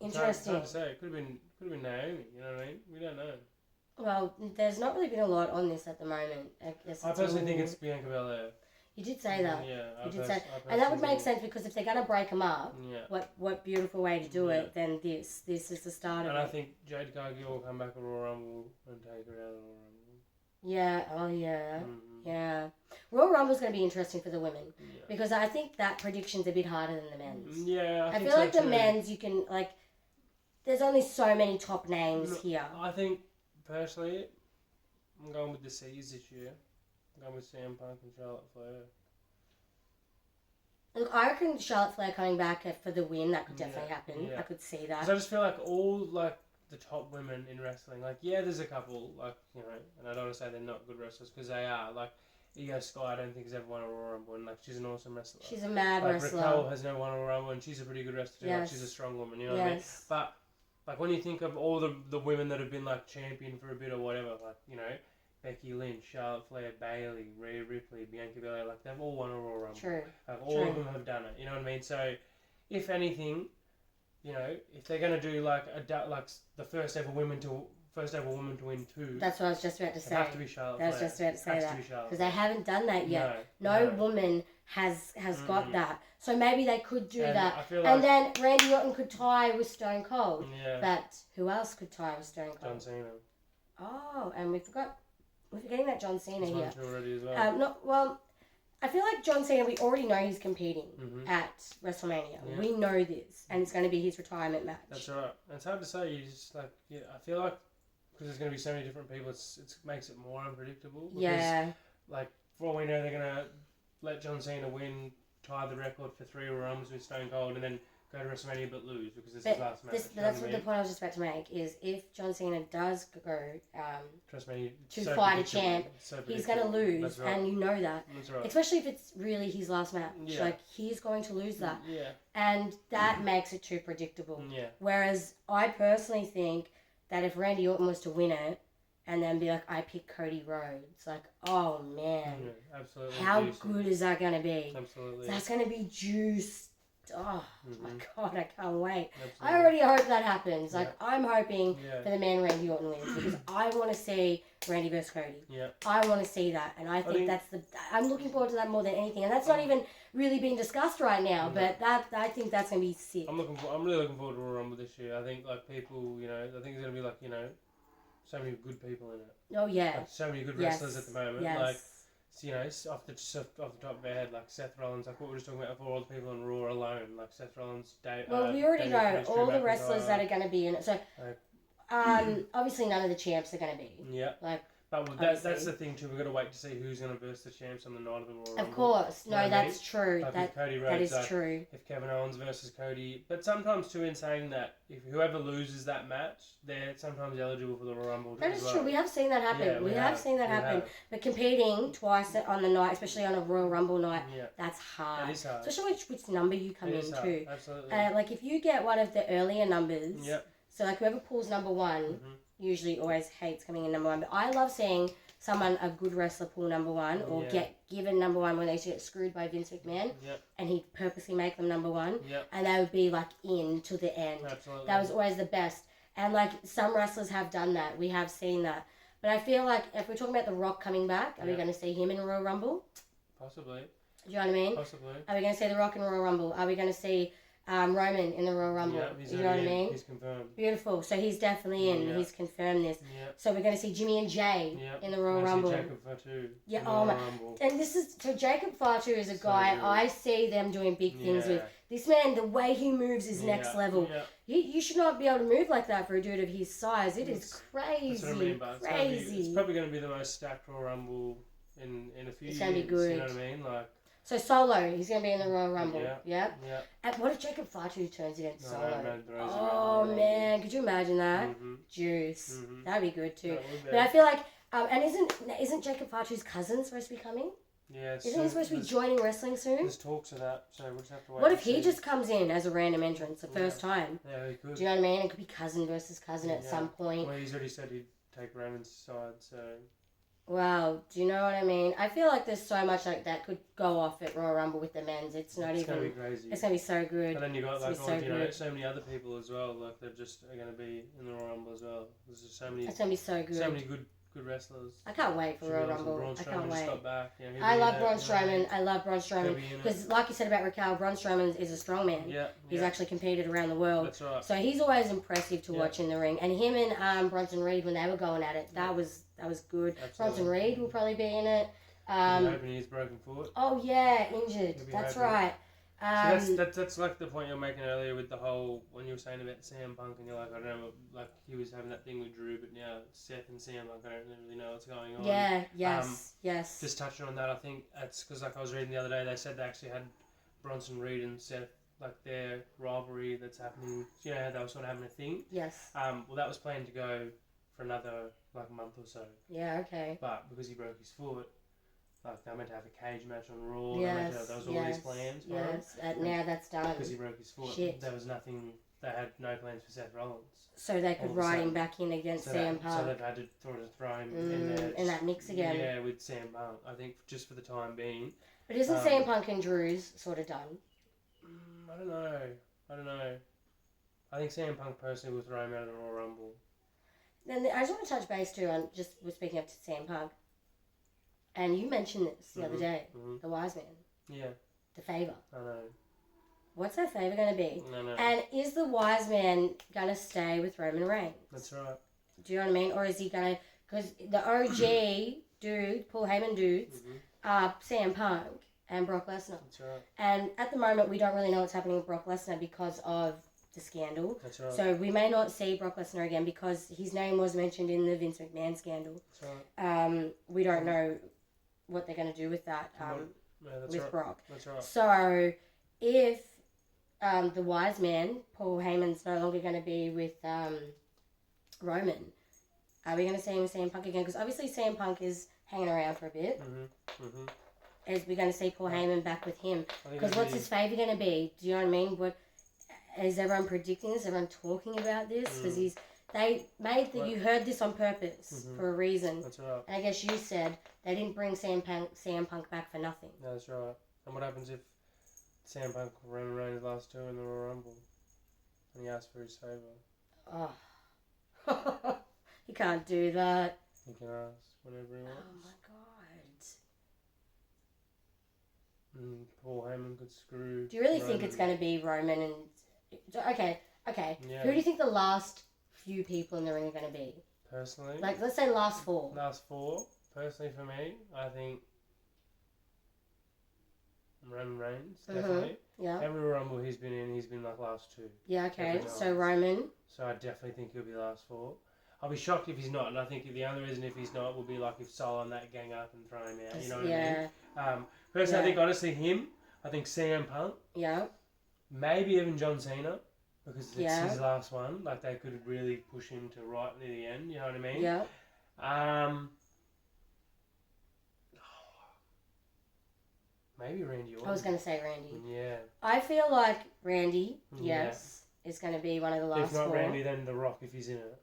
Interesting. It's hard to say. It could have been Naomi. You know what I mean? We don't know. Well, there's not really been a lot on this at the moment. I guess I personally think it's Bianca Belair. You did say that. Yeah, you did say, and that would make sense because if they're gonna break them up, what beautiful way to do it than this. This is the start of it. And I think Jade Cargill will come back at Royal Rumble and take her out of Royal Rumble. Yeah. Oh yeah. Mm-hmm. Yeah. Royal Rumble's going to be interesting for the women because I think that prediction's a bit harder than the men's. Yeah. I feel like the men's you can like. There's only so many top names here. I think personally, I'm going with the C's this year. I'm going with CM Punk and Charlotte Flair. Look, I reckon Charlotte Flair coming back for the win, that could definitely happen. Yeah. I could see that. Because I just feel like all, like, the top women in wrestling, like, yeah, there's a couple, like, you know, and I don't want to say they're not good wrestlers, because they are. Like, Io Sky, I don't think has ever won a Royal Rumble, and, like, she's an awesome wrestler. She's a mad wrestler. Raquel has never won a Royal Rumble, and she's a pretty good wrestler, too. Yes. Like, she's a strong woman, you know what I mean? But, like, when you think of all the women that have been, like, champion for a bit or whatever, like, you know, Becky Lynch, Charlotte Flair, Bayley, Rhea Ripley, Bianca Belair, like, they've all won a Royal Rumble. True. Like, all of them have done it, you know what I mean? So, if anything, you know, if they're going to do, like, the first ever woman to win two... That's what I was just about to say. It have to be Charlotte Flair. I was just about to say that. Because they haven't done that yet. No woman has got that. So maybe they could do that. I feel like, and then Randy Orton could tie with Stone Cold. Yeah. But who else could tie with Stone Cold? John Cena. Oh, and we're forgetting that John Cena here. Already as well. I feel like John Cena, we already know he's competing at Wrestlemania. Yeah. We know this, and it's going to be his retirement match. That's right. And it's hard to say. You just I feel like because there's going to be so many different people, it makes it more unpredictable. Because, like, for all we know, they're going to let John Cena win, tie the record for 3 Royal Rumbles with Stone Cold, and then go to WrestleMania but lose because this is his last match. That's what the point I was just about to make is if John Cena does go to fight a champ, he's going to lose, and you know that. That's right. Especially if it's really his last match. Yeah. Like, he's going to lose that. Yeah. And that makes it too predictable. Yeah. Whereas I personally think that if Randy Orton was to win it and then be like, I pick Cody Rhodes, like, oh man. Yeah, absolutely. How good is that going to be? Absolutely. That's going to be juiced. Oh my God, I can't wait. Absolutely. I already hope that happens. Like, I'm hoping for the man Randy Orton wins because I want to see Randy versus Cody. Yeah. I want to see that, and I think I'm looking forward to that more than anything, and that's not even really being discussed right now. But I think that's gonna be sick. I'm really looking forward to Royal Rumble this year. I think people, you know, I think there's gonna be so many good people in it. Oh yeah. Like, so many good wrestlers at the moment. Yes. Like, you know, off the top of their head, like Seth Rollins, like what we were just talking about before, all the people on Raw alone, like Seth Rollins, Dave. Well, we already know all the wrestlers that are going to be in it. So, obviously, none of the champs are going to be. Yeah. Like, but that's the thing too. We've got to wait to see who's going to verse the champs on the night of the Royal Rumble. Of course, no, that's true. Like Cody Rhodes, that is true. If Kevin Owens versus Cody, but sometimes too, in saying that, if whoever loses that match, they're sometimes eligible for the Royal Rumble. That is true. We have seen that happen. Yeah, we have seen that happen. But competing twice on the night, especially on a Royal Rumble night, that's hard. It is hard. Especially which number you come in too. Absolutely. Like if you get one of the earlier numbers. Yep. So like whoever pulls number one. Usually always hates coming in number one, but I love seeing a good wrestler pull number one or get given number one when they get screwed by Vince McMahon and he'd purposely make them number one and they would be like in to the end. Absolutely. That was always the best. And like some wrestlers have done that. We have seen that. But I feel like if we're talking about The Rock coming back, are we going to see him in a Royal Rumble? Possibly. Do you know what I mean? Possibly. Are we going to see The Rock in a Royal Rumble? Are we going to see Roman in the Royal Rumble? You know what I mean? He's confirmed. Beautiful. So he's definitely in. Yeah. He's confirmed this. Yeah. So we're going to see Jimmy and Jay in the Royal Rumble. Jacob Fatu. Yeah. Oh my. And Jacob Fatu is a guy I see them doing big things with. This man, the way he moves is next level. Yeah. You should not be able to move like that for a dude of his size. It's crazy. That's what I mean, but crazy. It's probably going to be the most stacked Royal Rumble in a few years. It's going to be good. You know what I mean? Like. So Solo, he's going to be in the Royal Rumble. Yeah. And what if Jacob Fatu turns against Solo? Man, could you imagine that? Juice. That'd be good too. But I feel like, and isn't Jacob Fatu's cousin supposed to be coming? Yeah. Isn't he supposed to be joining wrestling soon? There's talks of that, so we'll just have to wait. What if he just comes in as a random entrance the first time? Yeah, he could. Do you know what I mean? It could be cousin versus cousin at some point. Well, he's already said he'd take Roman's side, so. Wow, do you know what I mean? I feel like there's so much like that could go off at Royal Rumble with the men's. It's not It's even. gonna be crazy. It's gonna be so good. And then you got like so so many other people as well. Like they're just are gonna be in the Royal Rumble as well. There's just so many. It's gonna be so good. So many good wrestlers. I can't wait for Royal Rumble. I can't wait. Got back. I love Braun Strowman. I love Braun Strowman because, like you said about Raquel, Braun Strowman is a strong man. Yeah, he's actually competed around the world. That's right. So he's always impressive to watch in the ring. And him and Bronson Reed, when they were going at it, that was good. Absolutely. Bronson Reed will probably be in it. Hoping he's broken foot. Oh yeah, injured. That's right. So that's like the point you were making earlier with the whole when you were saying about CM Punk and you're like, I don't know, like he was having that thing with Drew, but now Seth and CM Punk, I don't really know what's going on. Yeah, yes. Just touching on that, I think that's because like I was reading the other day, they said they actually had Bronson Reed and Seth, like their rivalry that's happening. You know how they were sort of having a thing. Yes. Well, that was planned to go for another like month or so. Yeah. Okay. But because he broke his foot. Like they were meant to have a cage match on Raw. Yes, there was all these plans for him. Now that's done. Because he broke his foot. Shit. There was nothing. They had no plans for Seth Rollins. So they could ride him back in against CM Punk. So they've had to throw him in there. In that mix again. Yeah, with CM Punk. I think just for the time being. But isn't CM Punk and Drew's sort of done? I don't know. I think CM Punk personally will throw him out of the Royal Rumble. Then I just want to touch base too on we're speaking up to CM Punk. And you mentioned this the other day, the wise man. Yeah. The favour. I know. What's that favour going to be? I know. And is the wise man going to stay with Roman Reigns? That's right. Do you know what I mean? Or is he going to... Because the OG dude, Paul Heyman dudes, are CM Punk and Brock Lesnar. That's right. And at the moment, we don't really know what's happening with Brock Lesnar because of the scandal. That's right. So we may not see Brock Lesnar again because his name was mentioned in the Vince McMahon scandal. That's right. We don't know what they're going to do with that with Brock. That's right. So if the wise man, Paul Heyman's no longer going to be with Roman, are we going to see him with CM Punk again? Because obviously CM Punk is hanging around for a bit. Is we going to see Paul Heyman back with him? Because what's his favour going to be? Do you know what I mean? What is everyone predicting this? Everyone talking about this? Because you heard this on purpose for a reason. That's right. And I guess you said they didn't bring CM Punk back for nothing. No, that's right. And what happens if CM Punk Roman Reigns last two in the Royal Rumble and he asks for his favour? Oh. He can't do that. He can ask whenever he wants. Oh my god. And Paul Heyman could screw. Do you really think it's going to be Roman and... Okay. Yeah. Who do you think the last few people in the ring are going to be? Personally? Like, let's say last four. Last four? Personally for me, I think Roman Reigns, definitely. Yeah. Every Rumble he's been like last two. Yeah, okay. So Roman. So I definitely think he'll be last four. I'll be shocked if he's not, and I think the only reason if he's not will be like if Solo and that gang up and throw him out, you know what I mean? Personally, I think honestly him, I think CM Punk. Yeah. Maybe even John Cena, because it's his last one. Like they could really push him to right near the end, you know what I mean? Yeah. Maybe Randy Orton. I was going to say Randy. Yeah. I feel like Randy, is going to be one of the last four. If not Randy, then The Rock if he's in it.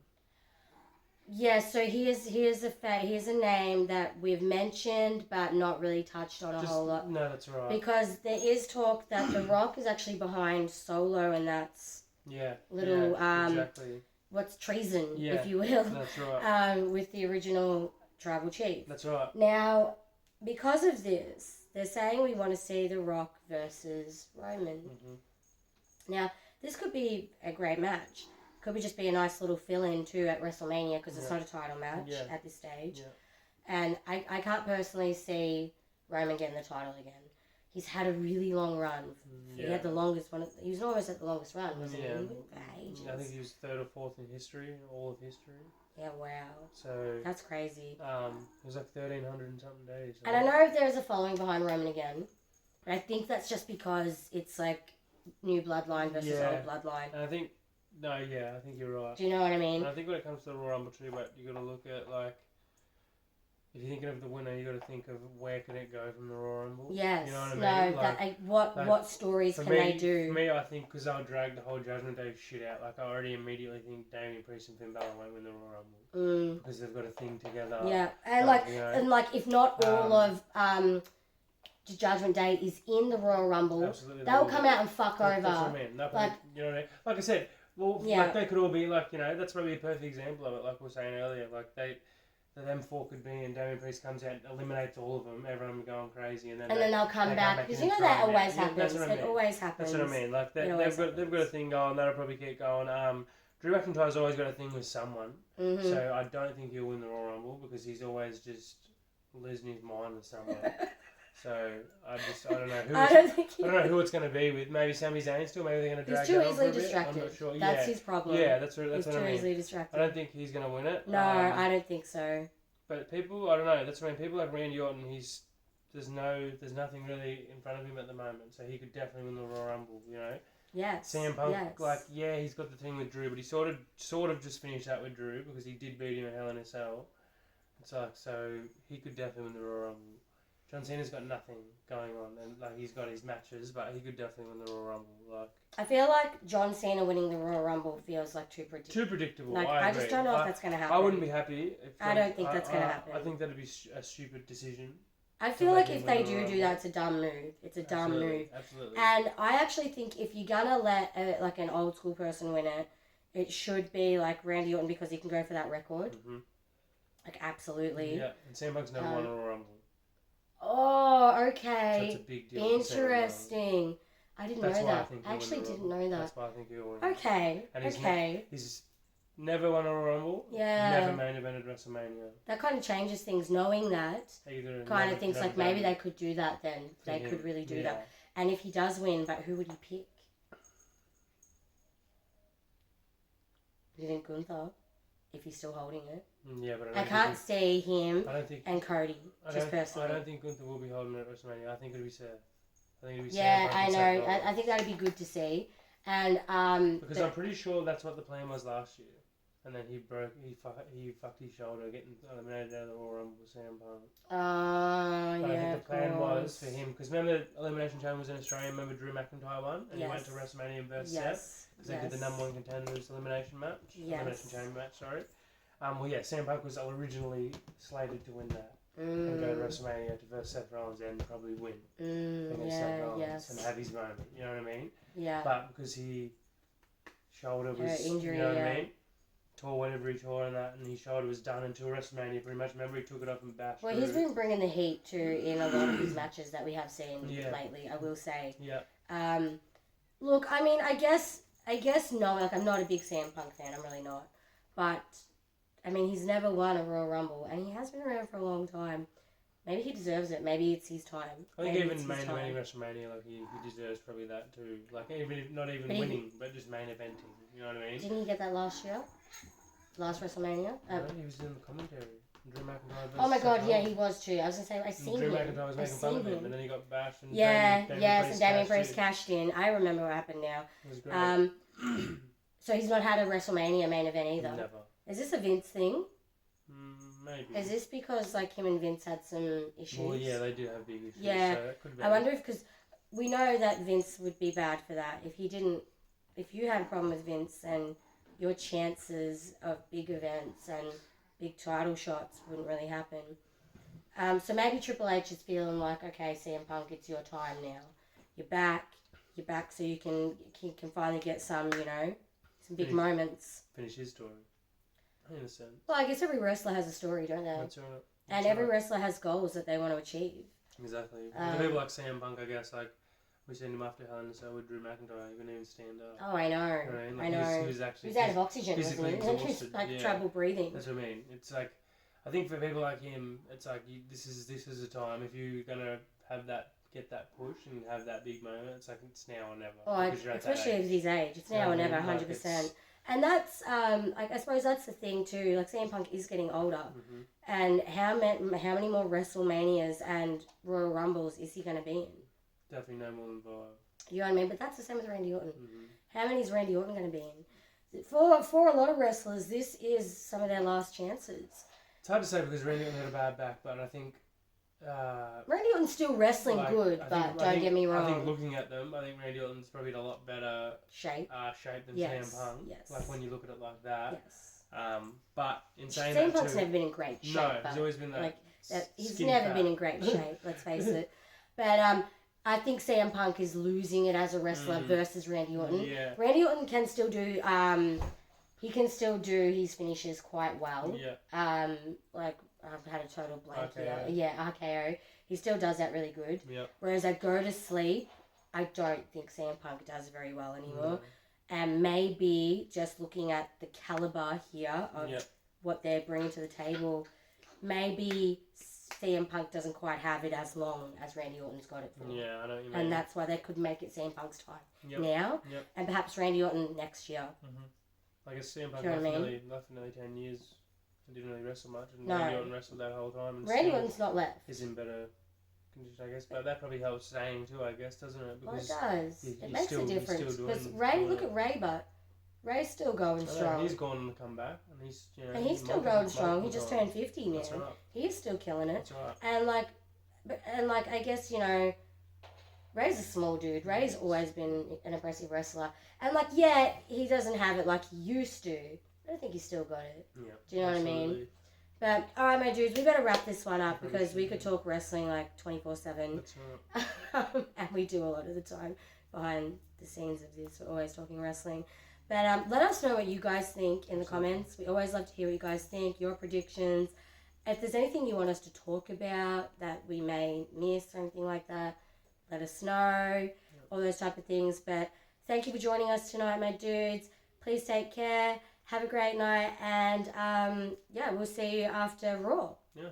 Yeah, so here's a name that we've mentioned but not really touched on a whole lot. No, that's right. Because there is talk that The Rock is actually behind Solo, and that's exactly. What's treason, if you will. That's right. With the original Tribal Chief. That's right. Now, because of this, they're saying we want to see The Rock versus Roman. Now, this could be a great match. Could just be a nice little fill-in too at Wrestlemania because it's not a title match at this stage. Yeah. And I can't personally see Roman getting the title again. He's had a really long run. He had the longest one. He was almost at the longest run, wasn't he? For ages. I think he was third or fourth in history, all of history. Yeah, wow. So that's crazy. It was like 1,300 and something days. And I know there's a following behind Roman again, but I think that's just because it's like new bloodline versus old bloodline. And I think. No, I think you're right. Do you know what I mean? And I think when it comes to the Royal Rumble too, but you got to look at like if you're thinking of the winner, you got to think of where can it go from the Royal Rumble. Yes. You know what I mean? What stories can they do? For me, I think because they'll drag the whole Judgment Day shit out. Like I already immediately think Damien Priest and Finn Balor won't win the Royal Rumble because they've got a thing together. Yeah, and if not all of Judgment Day is in the Royal Rumble, they'll come out and fuck over. That's what I mean. You know what I mean? Like I said, like they could all be like, that's probably a perfect example of it. Like we were saying earlier, like them four could be, and Damien Priest comes out and eliminates all of them. Everyone will be going crazy, and then they'll come back because that always happens. It always happens. That's what I mean. Like they've got a thing going. That'll probably keep going. Drew McIntyre's always got a thing with someone, so I don't think he'll win the Royal Rumble because he's always just losing his mind with someone. So I don't know who. I don't know who it's going to be with. Maybe Sami Zayn still. Maybe they're going to drag. He's too easily distracted. I'm not sure. That's his problem. Yeah, that's what I mean. He's too easily distracted. I don't think he's going to win it. No, I don't think so. But people, I don't know. That's what I mean. People like Randy Orton. There's nothing really in front of him at the moment. So he could definitely win the Royal Rumble. You know. Yes. CM Punk, he's got the thing with Drew, but he sort of just finished that with Drew because he did beat him at Hell in a Cell. So he could definitely win the Royal Rumble. John Cena's got nothing going on, and he's got his matches, but he could definitely win the Royal Rumble. I feel like John Cena winning the Royal Rumble feels like too predictable. Too predictable. I just don't know if that's going to happen. I wouldn't be happy. I don't think that's going to happen. I think that'd be a stupid decision. I feel like if they do that, it's a dumb move. It's a dumb move. Absolutely. And I actually think if you're gonna let an old school person win it, it should be like Randy Orton because he can go for that record. Mm-hmm. Absolutely. Yeah, and CM Punk's never won a Royal Rumble. Oh, okay. So it's a big deal. Interesting. I didn't know that. I actually didn't know that. That's why I think he'll win. Okay. And he's never won a Royal Rumble. Yeah. Never main evented WrestleMania. That kind of changes things, knowing that. Kind of thinks like maybe they could do that then. They could really do that. And if he does win, but who would he pick? Do you think Gunther? If he's still holding it? Yeah, but I can't see him and Cody, just personally. I don't think Gunther will be holding it at WrestleMania. I think it'll be Seth. Yeah, I know. I think that'd be good to see. And because I'm pretty sure that's what the plan was last year. And then he fucked his shoulder getting eliminated out of the Royal Rumble with CM Punk. I think the plan was for him, because remember Elimination Chamber was in Australia, remember Drew McIntyre won? And he went to WrestleMania versus Seth. Because they did the number one contenders elimination match. Elimination Chamber match, sorry. CM Punk was originally slated to win that. And go to WrestleMania to versus Seth Rollins and probably win against Seth Rollins and have his moment, you know what I mean? Yeah. But because shoulder was injury, you know what I mean? Tore whatever he tore and that, and his shoulder was done until WrestleMania pretty much. Remember, he took it off and bashed. Well, he's been bringing the heat in a lot of his matches that we have seen lately, I will say. Yeah. Look, I mean, I guess no, I'm not a big CM Punk fan, I'm really not. But, I mean, he's never won a Royal Rumble, and he has been around for a long time. Maybe he deserves it. Maybe it's his time. I think even main eventing WrestleMania, he deserves probably that too. Even if not even winning, but just main eventing. You know what I mean? Didn't he get that last year? Last WrestleMania? No, he was in the commentary. Drew McIntyre versus oh my god, yeah, he was too. I was going to say, I seen Drew him. Drew McIntyre was making fun of him, and then he got bashed. And Damien Priest cashed in. I remember what happened now. It was great. So he's not had a WrestleMania main event either? Never. Is this a Vince thing? Maybe. Is this because him and Vince had some issues? Well, yeah, they do have big issues. Yeah, so that could be. I wonder because we know that Vince would be bad for that. If you had a problem with Vince, and your chances of big events and big title shots wouldn't really happen. So maybe Triple H is feeling like, okay, CM Punk, it's your time now. You're back, so you can finally get some big moments. Finish his story. I understand. Well, I guess every wrestler has a story, don't they? That's right. And every wrestler has goals that they want to achieve. Exactly. People like CM Punk, I guess, we seen him after Hell in a Cell with Drew McIntyre. He couldn't even stand up. Oh, I know. I know. He was out of oxygen, physically exhausted. He was trouble breathing. That's what I mean. It's I think for people like him, it's this is the time. If you're gonna get that push and have that big moment, it's now or never. Oh, especially at his age, it's now or never, 100%. And that's, I suppose that's the thing too. CM Punk is getting older, and how many more WrestleManias and Royal Rumbles is he going to be in? Definitely no more than 5. You know what I mean? But that's the same with Randy Orton. How many is Randy Orton going to be in? For a lot of wrestlers, this is some of their last chances. It's hard to say because Randy Orton had a bad back, but I think... Randy Orton's still wrestling good, but don't get me wrong. I think looking at them, I think Randy Orton's probably in a lot better shape than CM Punk. Yes. Like when you look at it like that. Yes. But in saying CM that Punk's too, never been in great shape. No, he's always been that. He's never been in great shape. Let's face it. But I think CM Punk is losing it as a wrestler versus Randy Orton. Yeah. Randy Orton can still do. He can still do his finishes quite well. Yeah. Like I've had a total blank RKO. here. Yeah, RKO. He still does that really good. Yep. Whereas I go to sleep, I don't think CM Punk does very well anymore. And maybe just looking at the caliber here of what they're bringing to the table, maybe CM Punk doesn't quite have it as long as Randy Orton's got it for. Yeah, I know what you mean. And that's why they could make it CM Punk's time now. Yep. And perhaps Randy Orton next year. I guess CM Punk Do you know left what I mean? for nearly 10 years and didn't really wrestle much. And No. Randy Orton wrestled that whole time. And Randy Orton's not left. He's in better condition, I guess. But that probably helps staying too, I guess, doesn't it? Well, it does. It makes still, a difference. Because look at Ray, but Ray's still going strong. He's gone on the comeback. And he's, and he's still going strong. He just turned 50 now. That's right. He is still killing it. That's right. And I guess, Ray's a small dude. Ray's always been an impressive wrestler. And he doesn't have it like he used to. I don't think he's still got it. Yeah, do you know what I mean? But, alright, my dudes, we better wrap this one up because we could talk wrestling 24/7. That's right. And we do a lot of the time behind the scenes of this. We're always talking wrestling. But let us know what you guys think in the comments. We always love to hear what you guys think, your predictions. If there's anything you want us to talk about that we may miss or anything like that, let us know. All those type of things. But thank you for joining us tonight, my dudes. Please take care. Have a great night. And, we'll see you after Raw. Yeah.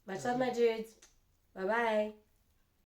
Much love, my dudes. Bye-bye.